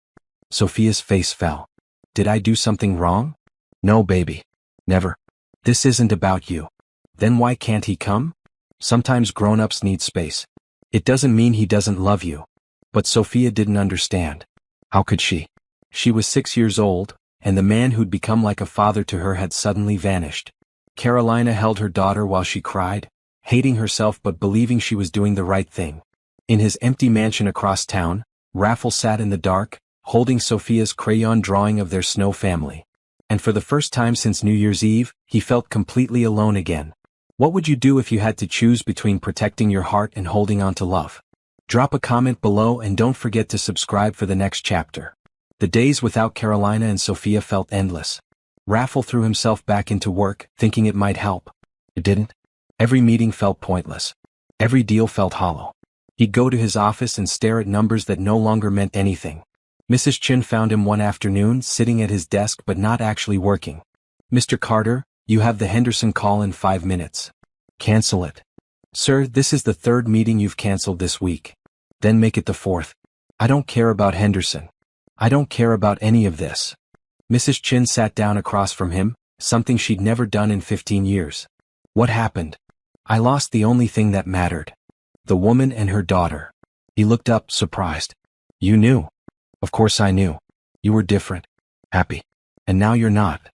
Sophia's face fell. Did I do something wrong? No, baby. Never. This isn't about you. Then why can't he come? Sometimes grown-ups need space. It doesn't mean he doesn't love you. But Sophia didn't understand. How could she? She was 6 years old, and the man who'd become like a father to her had suddenly vanished. Carolina held her daughter while she cried, hating herself but believing she was doing the right thing. In his empty mansion across town, Raffles sat in the dark, holding Sophia's crayon drawing of their snow family. And for the first time since New Year's Eve, he felt completely alone again. What would you do if you had to choose between protecting your heart and holding on to love? Drop a comment below and don't forget to subscribe for the next chapter. The days without Carolina and Sophia felt endless. Raffles threw himself back into work, thinking it might help. It didn't. Every meeting felt pointless. Every deal felt hollow. He'd go to his office and stare at numbers that no longer meant anything. Mrs. Chin found him one afternoon sitting at his desk but not actually working. Mr. Carter, you have the Henderson call in 5 minutes. Cancel it. Sir, this is the 3rd meeting you've canceled this week. Then make it the 4th. I don't care about Henderson. I don't care about any of this. Mrs. Chin sat down across from him, something she'd never done in 15 years. What happened? I lost the only thing that mattered. The woman and her daughter. He looked up, surprised. You knew. Of course I knew. You were different. Happy. And now you're not.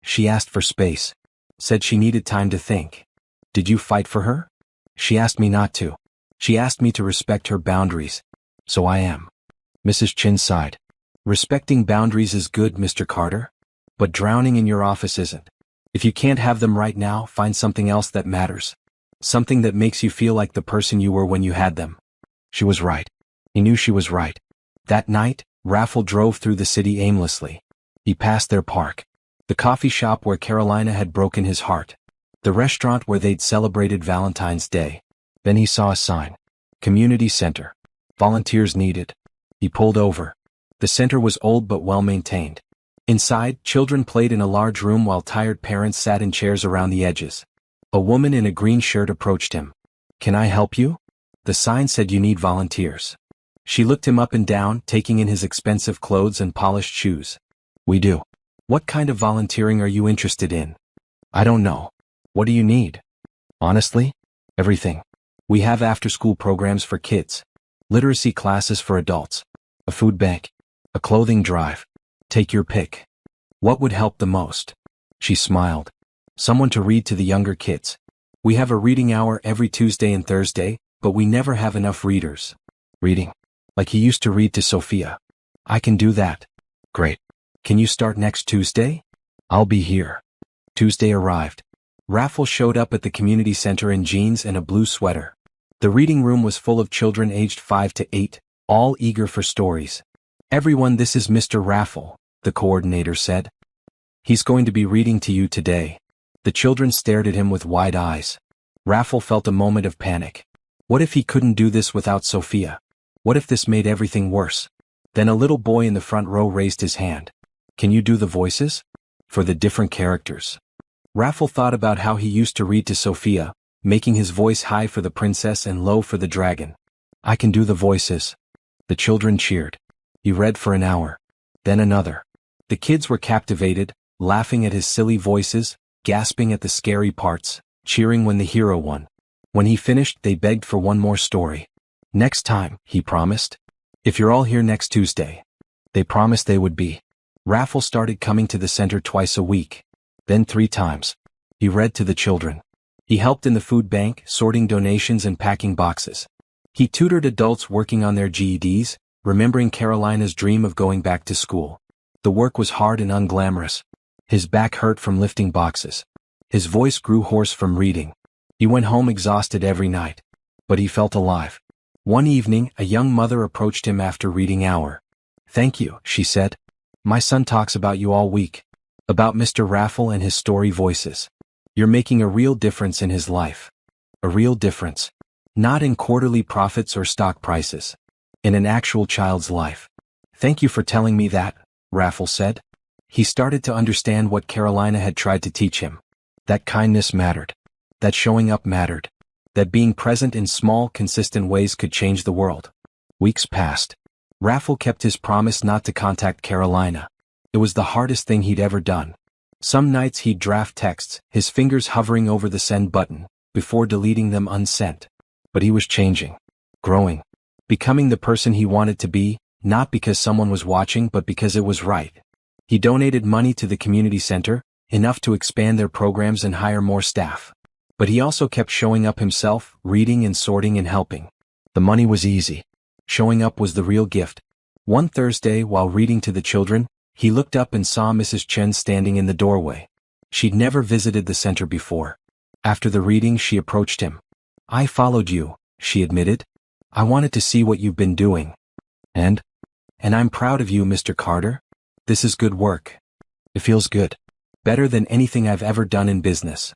She asked for space. Said she needed time to think. Did you fight for her? She asked me not to. She asked me to respect her boundaries. So I am. Mrs. Chin sighed. Respecting boundaries is good, Mr. Carter. But drowning in your office isn't. If you can't have them right now, find something else that matters. Something that makes you feel like the person you were when you had them. She was right. He knew she was right. That night, Raffles drove through the city aimlessly. He passed their park. The coffee shop where Carolina had broken his heart. The restaurant where they'd celebrated Valentine's Day. Then he saw a sign. Community Center. Volunteers needed. He pulled over. The center was old but well-maintained. Inside, children played in a large room while tired parents sat in chairs around the edges. A woman in a green shirt approached him. Can I help you? The sign said you need volunteers. She looked him up and down, taking in his expensive clothes and polished shoes. We do. What kind of volunteering are you interested in? I don't know. What do you need? Honestly? Everything. We have after-school programs for kids. Literacy classes for adults. A food bank. A clothing drive. Take your pick. What would help the most? She smiled. Someone to read to the younger kids. We have a reading hour every Tuesday and Thursday, but we never have enough readers. Reading. Like he used to read to Sophia. I can do that. Great. Can you start next Tuesday? I'll be here. Tuesday arrived. Raffles showed up at the community center in jeans and a blue sweater. The reading room was full of children aged 5 to 8, all eager for stories. Everyone, this is Mr. Raffles, the coordinator said. He's going to be reading to you today. The children stared at him with wide eyes. Raffles felt a moment of panic. What if he couldn't do this without Sophia? What if this made everything worse? Then a little boy in the front row raised his hand. Can you do the voices? For the different characters. Raffles thought about how he used to read to Sophia, making his voice high for the princess and low for the dragon. I can do the voices. The children cheered. He read for an hour. Then another. The kids were captivated, laughing at his silly voices, gasping at the scary parts, cheering when the hero won. When he finished, they begged for one more story. Next time, he promised. If you're all here next Tuesday. They promised they would be. Raffles started coming to the center twice a week. Then 3 times. He read to the children. He helped in the food bank, sorting donations and packing boxes. He tutored adults working on their GEDs, remembering Carolina's dream of going back to school. The work was hard and unglamorous. His back hurt from lifting boxes. His voice grew hoarse from reading. He went home exhausted every night. But he felt alive. One evening, a young mother approached him after reading hour. "Thank you," she said. "My son talks about you all week. About Mr. Raffle and his story voices. You're making a real difference in his life. A real difference. Not in quarterly profits or stock prices. In an actual child's life." "Thank you for telling me that," Raffle said. He started to understand what Carolina had tried to teach him. That kindness mattered. That showing up mattered. That being present in small, consistent ways could change the world. Weeks passed. Raffle kept his promise not to contact Carolina. It was the hardest thing he'd ever done. Some nights he'd draft texts, his fingers hovering over the send button, before deleting them unsent. But he was changing. Growing. Becoming the person he wanted to be, not because someone was watching but because it was right. He donated money to the community center, enough to expand their programs and hire more staff. But he also kept showing up himself, reading and sorting and helping. The money was easy. Showing up was the real gift. One Thursday, while reading to the children, he looked up and saw Mrs. Chen standing in the doorway. She'd never visited the center before. After the reading, she approached him. "I followed you," she admitted. "I wanted to see what you've been doing. And I'm proud of you, Mr. Carter. This is good work. It feels good. Better than anything I've ever done in business."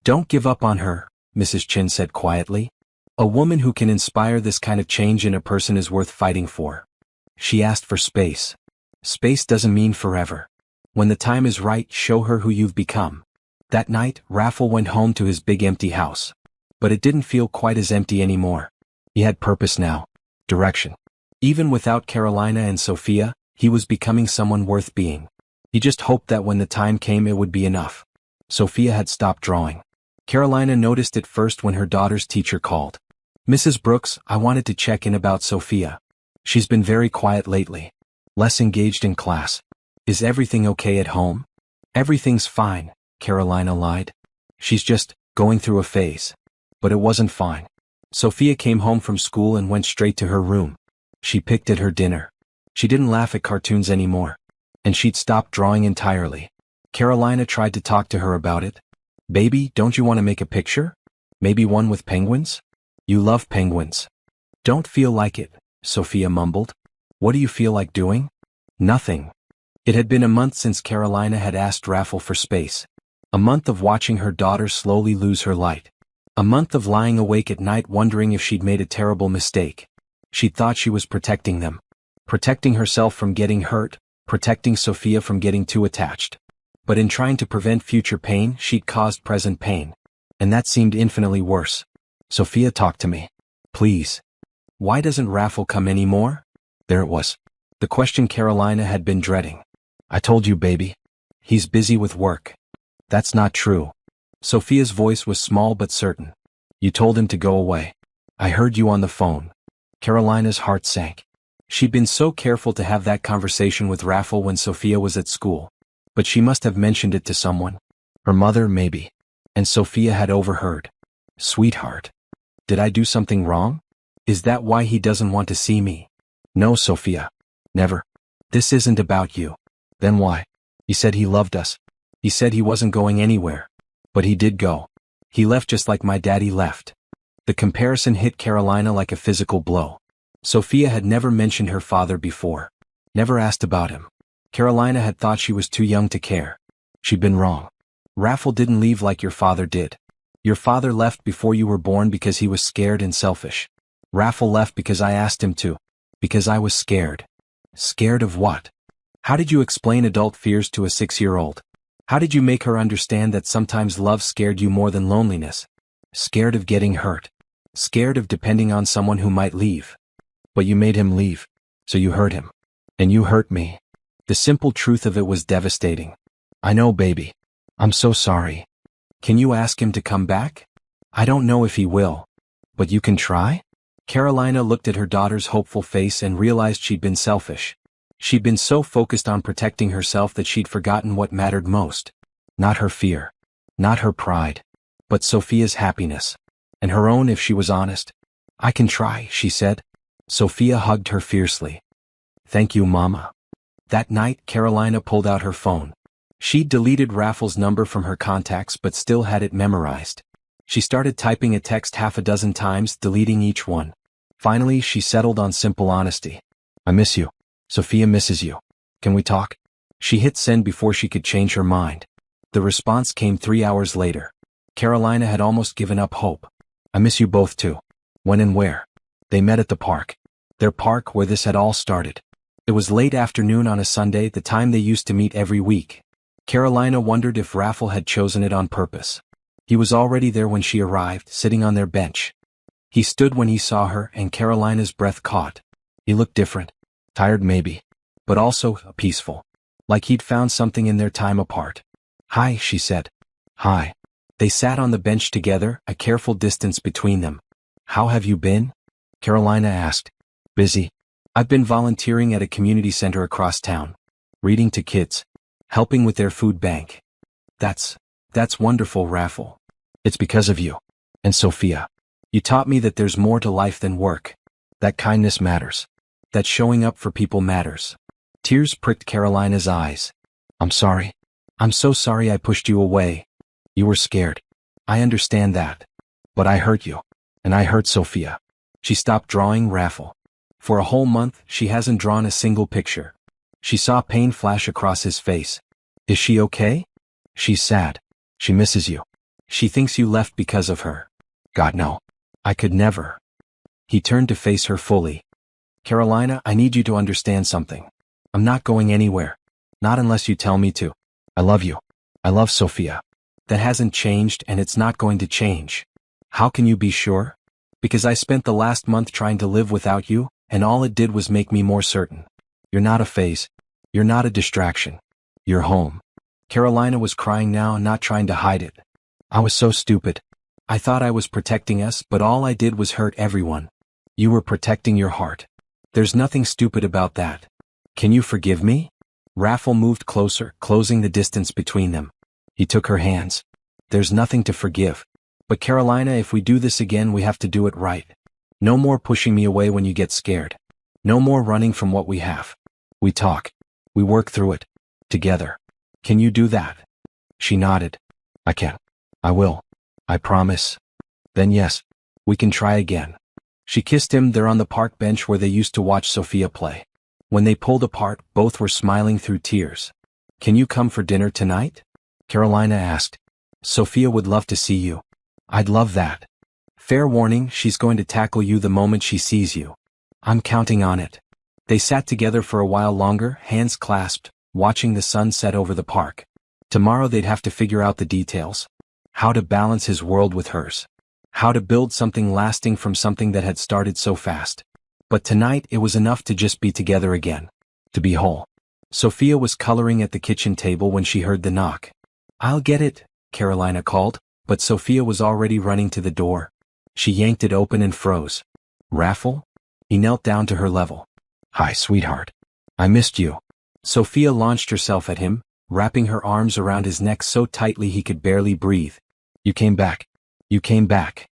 "Don't give up on her," Mrs. Chen said quietly. "A woman who can inspire this kind of change in a person is worth fighting for." She asked for space. Space doesn't mean forever. When the time is right, show her who you've become. That night, Raffle went home to his big empty house. But it didn't feel quite as empty anymore. He had purpose now. Direction. Even without Carolina and Sophia, he was becoming someone worth being. He just hoped that when the time came it would be enough. Sophia had stopped drawing. Carolina noticed it first when her daughter's teacher called. "Mrs. Brooks, I wanted to check in about Sophia. She's been very quiet lately. Less engaged in class. Is everything okay at home?" "Everything's fine," Carolina lied. "She's just going through a phase." But it wasn't fine. Sophia came home from school and went straight to her room. She picked at her dinner. She didn't laugh at cartoons anymore. And she'd stopped drawing entirely. Carolina tried to talk to her about it. "Baby, don't you want to make a picture? Maybe one with penguins? You love penguins." "Don't feel like it," Sophia mumbled. "What do you feel like doing?" "Nothing." It had been a month since Carolina had asked Raffle for space. A month of watching her daughter slowly lose her light. A month of lying awake at night wondering if she'd made a terrible mistake. She'd thought she was protecting them. Protecting herself from getting hurt, protecting Sophia from getting too attached. But in trying to prevent future pain, she'd caused present pain. And that seemed infinitely worse. "Sophia, talk to me. Please. Why doesn't Raffle come anymore?" There it was. The question Carolina had been dreading. "I told you, baby. He's busy with work." "That's not true." Sophia's voice was small but certain. "You told him to go away. I heard you on the phone." Carolina's heart sank. She'd been so careful to have that conversation with Raffle when Sophia was at school. But she must have mentioned it to someone. Her mother, maybe. And Sophia had overheard. "Sweetheart. Did I do something wrong? Is that why he doesn't want to see me?" "No, Sophia. Never. This isn't about you." "Then why?" "He said he loved us. He said he wasn't going anywhere. But he did go. He left just like my daddy left." The comparison hit Carolina like a physical blow. Sophia had never mentioned her father before. Never asked about him. Carolina had thought she was too young to care. She'd been wrong. "Raffle didn't leave like your father did. Your father left before you were born because he was scared and selfish. Raffle left because I asked him to. Because I was scared." "Scared of what?" How did you explain adult fears to a 6-year-old? How did you make her understand that sometimes love scared you more than loneliness? Scared of getting hurt. Scared of depending on someone who might leave. But you made him leave. So you hurt him. And you hurt me. The simple truth of it was devastating. "I know, baby. I'm so sorry. Can you ask him to come back?" "I don't know if he will. But you can try?" Carolina looked at her daughter's hopeful face and realized she'd been selfish. She'd been so focused on protecting herself that she'd forgotten what mattered most. Not her fear. Not her pride. but Sophia's happiness. And her own if she was honest. I can try, she said. Sophia hugged her fiercely. Thank you, Mama. That night, Carolina pulled out her phone. She'd deleted Raffles' number from her contacts but still had it memorized. She started typing a text half a dozen times, deleting each one. Finally, she settled on simple honesty. I miss you. Sophia misses you. Can we talk? She hit send before she could change her mind. The response came 3 hours later. Carolina had almost given up hope. I miss you both too. When and where? They met at the park. Their park where this had all started. It was late afternoon on a Sunday, the time they used to meet every week. Carolina wondered if Raffle had chosen it on purpose. He was already there when she arrived, sitting on their bench. He stood when he saw her, and Carolina's breath caught. He looked different. Tired maybe. But also peaceful. Like he'd found something in their time apart. Hi, she said. Hi. They sat on the bench together, a careful distance between them. How have you been? Carolina asked. Busy. I've been volunteering at a community center across town. Reading to kids. Helping with their food bank. That's wonderful, Raffle. It's because of you. And Sophia. You taught me that there's more to life than work. That kindness matters. That showing up for people matters. Tears pricked Carolina's eyes. I'm sorry. I'm so sorry I pushed you away. You were scared. I understand that. But I hurt you. And I hurt Sophia. She stopped drawing Raffle. For a whole month, she hasn't drawn a single picture. She saw pain flash across his face. Is she okay? She's sad. She misses you. She thinks you left because of her. God, no. I could never. He turned to face her fully. Carolina, I need you to understand something. I'm not going anywhere. Not unless you tell me to. I love you. I love Sophia. That hasn't changed and it's not going to change. How can you be sure? Because I spent the last month trying to live without you, and all it did was make me more certain. You're not a phase. You're not a distraction. You're home. Carolina was crying now, not trying to hide it. I was so stupid. I thought I was protecting us, but all I did was hurt everyone. You were protecting your heart. There's nothing stupid about that. Can you forgive me? Raffle moved closer, closing the distance between them. He took her hands. There's nothing to forgive. But Carolina, if we do this again, we have to do it right. No more pushing me away when you get scared. No more running from what we have. We talk. We work through it. Together. Can you do that? She nodded. I can. I will. I promise. Then yes. We can try again. She kissed him there on the park bench where they used to watch Sophia play. When they pulled apart, both were smiling through tears. Can you come for dinner tonight? Carolina asked. Sophia would love to see you. I'd love that. Fair warning, she's going to tackle you the moment she sees you. I'm counting on it. They sat together for a while longer, hands clasped, watching the sun set over the park. Tomorrow they'd have to figure out the details. How to balance his world with hers. How to build something lasting from something that had started so fast. But tonight it was enough to just be together again. To be whole. Sophia was coloring at the kitchen table when she heard the knock. I'll get it, Carolina called, but Sophia was already running to the door. She yanked it open and froze. Raffle? He knelt down to her level. Hi, sweetheart. I missed you. Sophia launched herself at him, wrapping her arms around his neck so tightly he could barely breathe. You came back. You came back.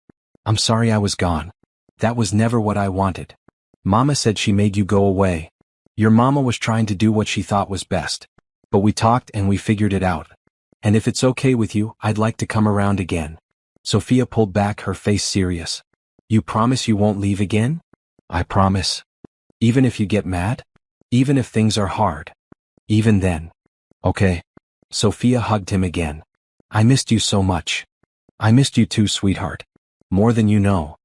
I'm sorry I was gone. That was never what I wanted. Mama said she made you go away. Your mama was trying to do what she thought was best. But we talked and we figured it out. And if it's okay with you, I'd like to come around again. Sophia pulled back, her face serious. You promise you won't leave again? I promise. Even if you get mad? Even if things are hard? Even then. Okay. Sophia hugged him again. I missed you so much. I missed you too, sweetheart. More than you know.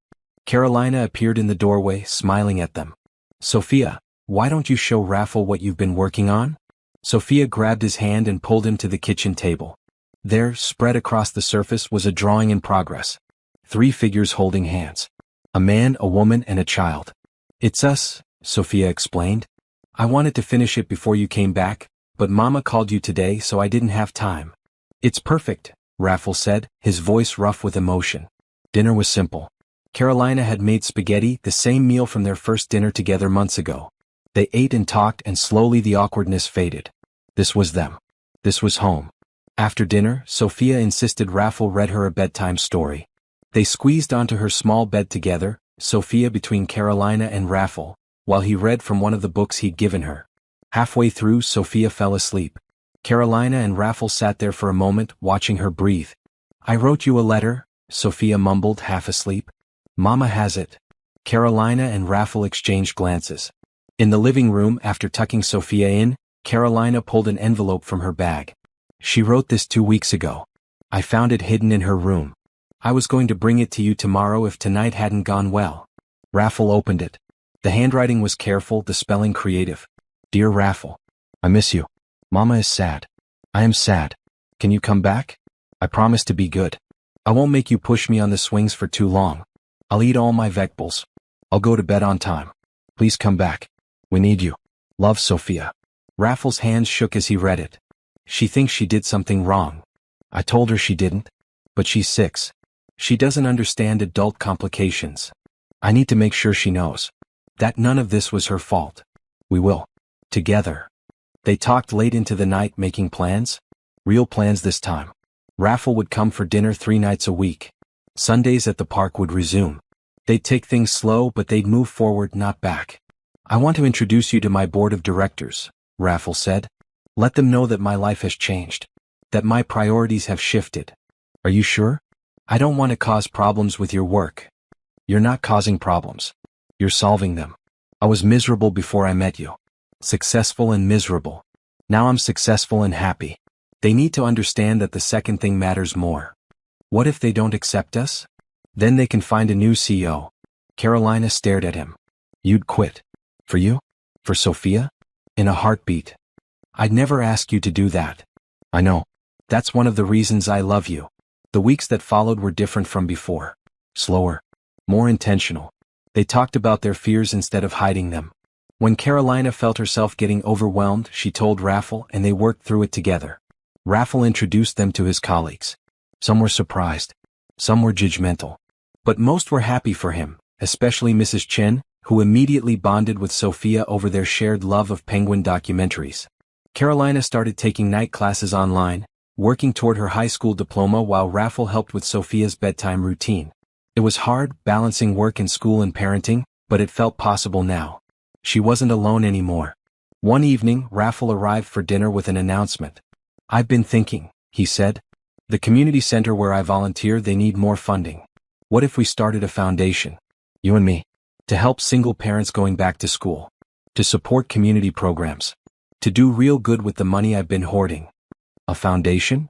Carolina appeared in the doorway, smiling at them. Sophia, why don't you show Raffle what you've been working on? Sophia grabbed his hand and pulled him to the kitchen table. There, spread across the surface, was a drawing in progress. 3 figures holding hands. A man, a woman, and a child. It's us, Sophia explained. I wanted to finish it before you came back, but Mama called you today, so I didn't have time. It's perfect, Raffle said, his voice rough with emotion. Dinner was simple. Carolina had made spaghetti, the same meal from their first dinner together months ago. They ate and talked, and slowly the awkwardness faded. This was them. This was home. After dinner, Sophia insisted Raffle read her a bedtime story. They squeezed onto her small bed together, Sophia between Carolina and Raffle, while he read from one of the books he'd given her. Halfway through, Sophia fell asleep. Carolina and Raffle sat there for a moment, watching her breathe. "I wrote you a letter," Sophia mumbled, half asleep. "Mama has it." Carolina and Raffle exchanged glances. In the living room, after tucking Sophia in, Carolina pulled an envelope from her bag. "She wrote this 2 weeks ago. I found it hidden in her room. I was going to bring it to you tomorrow if tonight hadn't gone well." Raffle opened it. The handwriting was careful, the spelling creative. "Dear Raffle, I miss you. Mama is sad. I am sad. Can you come back? I promise to be good. I won't make you push me on the swings for too long. I'll eat all my vegetables. I'll go to bed on time. Please come back. We need you. Love, Sophia." Raffle's hands shook as he read it. "She thinks she did something wrong. I told her she didn't. But she's 6. She doesn't understand adult complications. I need to make sure she knows that none of this was her fault. We will. Together." They talked late into the night, making plans. Real plans this time. Raffle would come for dinner 3 nights a week. Sundays at the park would resume. They'd take things slow, but they'd move forward, not back. "I want to introduce you to my board of directors," Raffle said. "Let them know that my life has changed. That my priorities have shifted." "Are you sure? I don't want to cause problems with your work." "You're not causing problems. You're solving them. I was miserable before I met you. Successful and miserable. Now I'm successful and happy. They need to understand that the second thing matters more. What if they don't accept us? Then they can find a new CEO." Carolina stared at him. "You'd quit. For you? For Sophia?" "In a heartbeat." "I'd never ask you to do that." "I know. That's one of the reasons I love you." The weeks that followed were different from before. Slower. More intentional. They talked about their fears instead of hiding them. When Carolina felt herself getting overwhelmed, she told Raffle, and they worked through it together. Raffle introduced them to his colleagues. Some were surprised. Some were judgmental. But most were happy for him, especially Mrs. Chen, who immediately bonded with Sophia over their shared love of penguin documentaries. Carolina started taking night classes online, working toward her high school diploma while Raffle helped with Sophia's bedtime routine. It was hard, balancing work and school and parenting, but it felt possible now. She wasn't alone anymore. One evening, Raffle arrived for dinner with an announcement. "I've been thinking," he said. "The community center where I volunteer, they need more funding. What if we started a foundation? You and me. To help single parents going back to school. To support community programs. To do real good with the money I've been hoarding." "A foundation?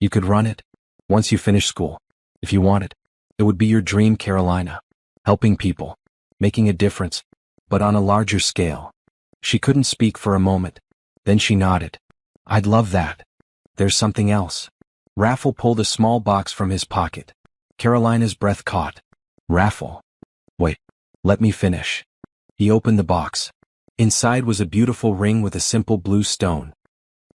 You could run it. Once you finish school. If you want it. It would be your dream, Carolina. Helping people. Making a difference. But on a larger scale." She couldn't speak for a moment. Then she nodded. "I'd love that. There's something else." Raffle pulled a small box from his pocket. Carolina's breath caught. "Raffle. Wait. Let me finish." He opened the box. Inside was a beautiful ring with a simple blue stone.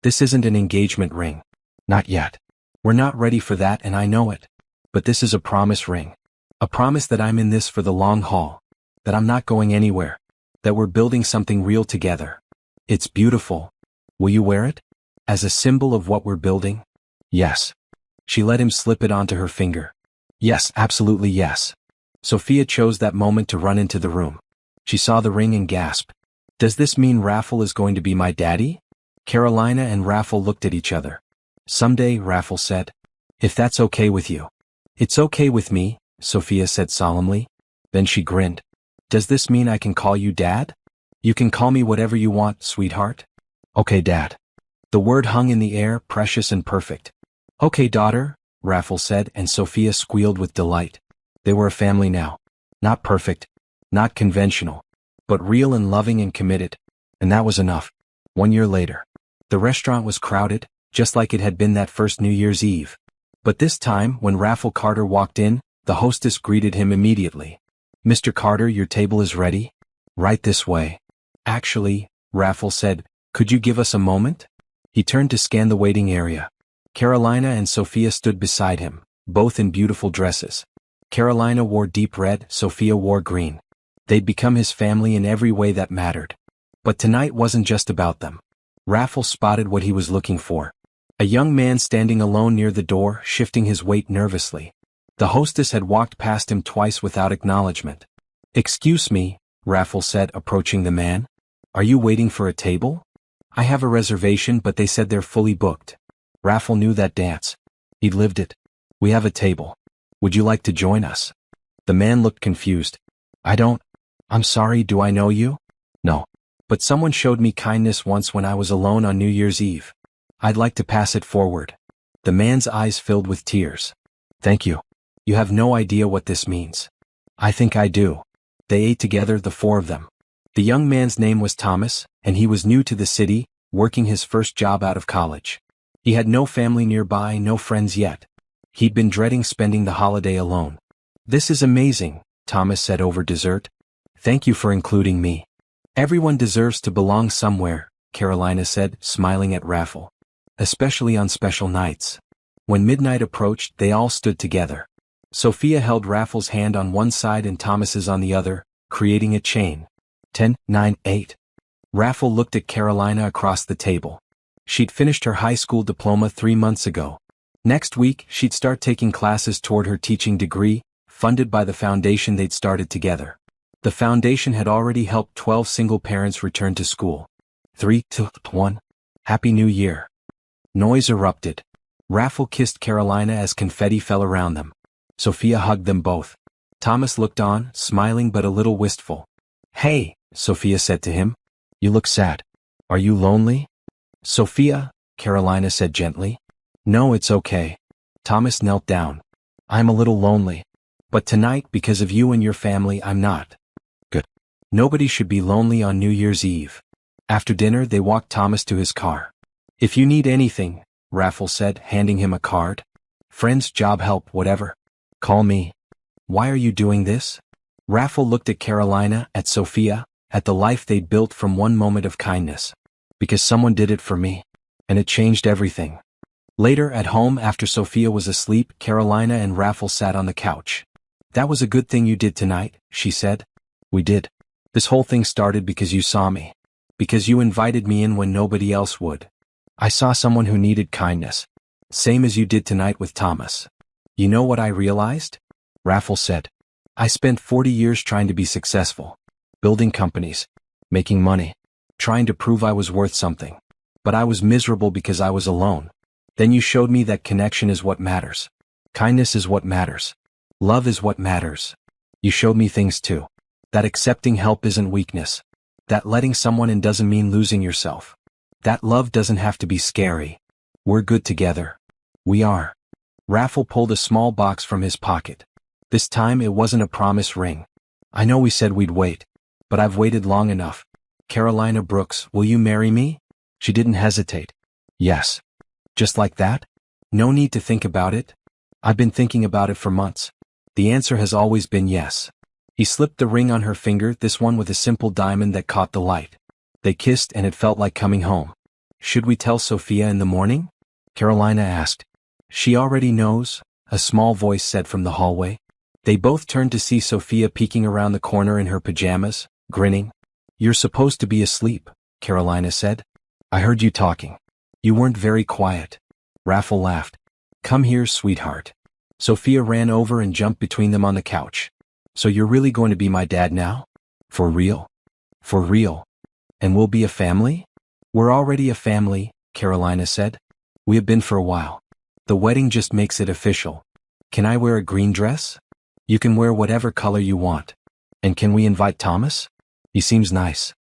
"This isn't an engagement ring. Not yet. We're not ready for that, and I know it. But this is a promise ring. A promise that I'm in this for the long haul. That I'm not going anywhere. That we're building something real together. It's beautiful. Will you wear it? As a symbol of what we're building?" "Yes." She let him slip it onto her finger. "Yes, absolutely yes." Sophia chose that moment to run into the room. She saw the ring and gasped. "Does this mean Raffle is going to be my daddy?" Carolina and Raffle looked at each other. "Someday," Raffle said. "If that's okay with you." "It's okay with me," Sophia said solemnly. Then she grinned. "Does this mean I can call you Dad?" "You can call me whatever you want, sweetheart." "Okay, Dad." The word hung in the air, precious and perfect. "Okay, daughter," Raffle said, and Sophia squealed with delight. They were a family now. Not perfect. Not conventional. But real and loving and committed. And that was enough. 1 year later. The restaurant was crowded, just like it had been that first New Year's Eve. But this time, when Raffle Carter walked in, the hostess greeted him immediately. "Mr. Carter, your table is ready. Right this way." "Actually," Raffle said, "could you give us a moment?" He turned to scan the waiting area. Carolina and Sophia stood beside him, both in beautiful dresses. Carolina wore deep red, Sophia wore green. They'd become his family in every way that mattered. But tonight wasn't just about them. Raffle spotted what he was looking for. A young man standing alone near the door, shifting his weight nervously. The hostess had walked past him twice without acknowledgement. "Excuse me," Raffle said, approaching the man. "Are you waiting for a table? I have a reservation, but they said they're fully booked." Raffle knew that dance. He'd lived it. "We have a table. Would you like to join us?" The man looked confused. I'm sorry, do I know you?" "No. But someone showed me kindness once when I was alone on New Year's Eve. I'd like to pass it forward." The man's eyes filled with tears. "Thank you. You have no idea what this means." "I think I do." They ate together, the four of them. The young man's name was Thomas, and he was new to the city, working his first job out of college. He had no family nearby, no friends yet. He'd been dreading spending the holiday alone. "This is amazing," Thomas said over dessert. "Thank you for including me." "Everyone deserves to belong somewhere," Carolina said, smiling at Raffle. "Especially on special nights." When midnight approached, they all stood together. Sophia held Raffle's hand on one side and Thomas's on the other, creating a chain. 10, 9, 8. Raffle looked at Carolina across the table. She'd finished her high school diploma 3 months ago. Next week, she'd start taking classes toward her teaching degree, funded by the foundation they'd started together. The foundation had already helped 12 single parents return to school. 3, 2, 1. Happy New Year. Noise erupted. Raffle kissed Carolina as confetti fell around them. Sophia hugged them both. Thomas looked on, smiling but a little wistful. "Hey," Sophia said to him. "You look sad. Are you lonely?" "Sophia," Carolina said gently. "No, it's okay." Thomas knelt down. "I'm a little lonely. But tonight, because of you and your family, I'm not." "Good. Nobody should be lonely on New Year's Eve." After dinner, they walked Thomas to his car. "If you need anything," Raffle said, handing him a card. "Friends, job help, whatever. Call me." "Why are you doing this?" Raffle looked at Carolina, at Sophia, at the life they'd built from one moment of kindness. "Because someone did it for me. And it changed everything." Later, at home, after Sophia was asleep, Carolina and Raffle sat on the couch. "That was a good thing you did tonight," she said. "We did. This whole thing started because you saw me. Because you invited me in when nobody else would. I saw someone who needed kindness. Same as you did tonight with Thomas." "You know what I realized?" Raffle said. "I spent 40 years trying to be successful. Building companies. Making money. Trying to prove I was worth something. But I was miserable because I was alone. Then you showed me that connection is what matters. Kindness is what matters. Love is what matters. You showed me things too. That accepting help isn't weakness. That letting someone in doesn't mean losing yourself. That love doesn't have to be scary. We're good together. We are." Raffle pulled a small box from his pocket. This time it wasn't a promise ring. "I know we said we'd wait. But I've waited long enough. Carolina Brooks, will you marry me?" She didn't hesitate. "Yes." "Just like that? No need to think about it?" "I've been thinking about it for months. The answer has always been yes." He slipped the ring on her finger, this one with a simple diamond that caught the light. They kissed and it felt like coming home. "Should we tell Sophia in the morning?" Carolina asked. "She already knows," a small voice said from the hallway. They both turned to see Sophia peeking around the corner in her pajamas, grinning. "You're supposed to be asleep," Carolina said. "I heard you talking. You weren't very quiet." Raffle laughed. "Come here, sweetheart." Sophia ran over and jumped between them on the couch. "So you're really going to be my dad now? For real?" "For real. And we'll be a family?" "We're already a family," Carolina said. "We have been for a while. The wedding just makes it official. Can I wear a green dress?" "You can wear whatever color you want." "And can we invite Thomas? He seems nice."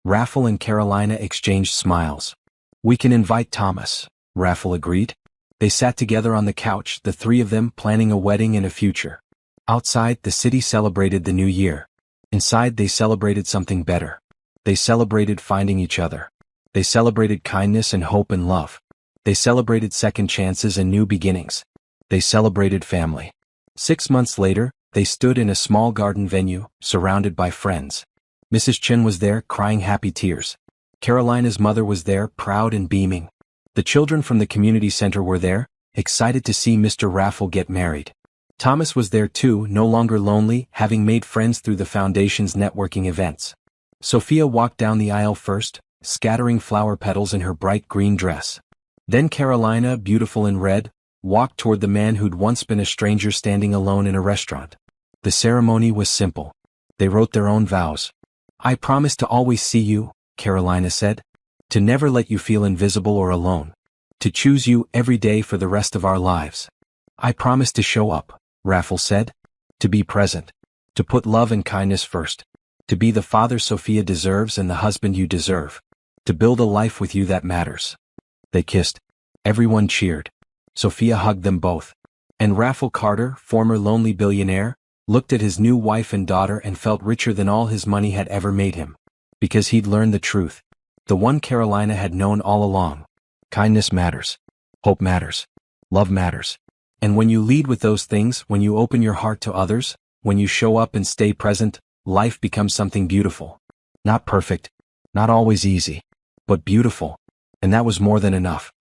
Raffle and Carolina exchanged smiles. "We can invite Thomas," Raffle agreed. They sat together on the couch, the three of them planning a wedding and a future. Outside, the city celebrated the new year. Inside, they celebrated something better. They celebrated finding each other. They celebrated kindness and hope and love. They celebrated second chances and new beginnings. They celebrated family. 6 months later, they stood in a small garden venue, surrounded by friends. Mrs. Chen was there, crying happy tears. Carolina's mother was there, proud and beaming. The children from the community center were there, excited to see Mr. Raffle get married. Thomas was there too, no longer lonely, having made friends through the foundation's networking events. Sophia walked down the aisle first, scattering flower petals in her bright green dress. Then Carolina, beautiful in red, walked toward the man who'd once been a stranger standing alone in a restaurant. The ceremony was simple. They wrote their own vows. "I promise to always see you," Carolina said. "To never let you feel invisible or alone. To choose you every day for the rest of our lives." "I promise to show up," Raffle said. "To be present. To put love and kindness first. To be the father Sophia deserves and the husband you deserve. To build a life with you that matters." They kissed. Everyone cheered. Sophia hugged them both. And Raffle Carter, former lonely billionaire, looked at his new wife and daughter and felt richer than all his money had ever made him. Because he'd learned the truth. The one Carolina had known all along. Kindness matters. Hope matters. Love matters. And when you lead with those things, when you open your heart to others, when you show up and stay present, life becomes something beautiful. Not perfect. Not always easy. But beautiful. And that was more than enough.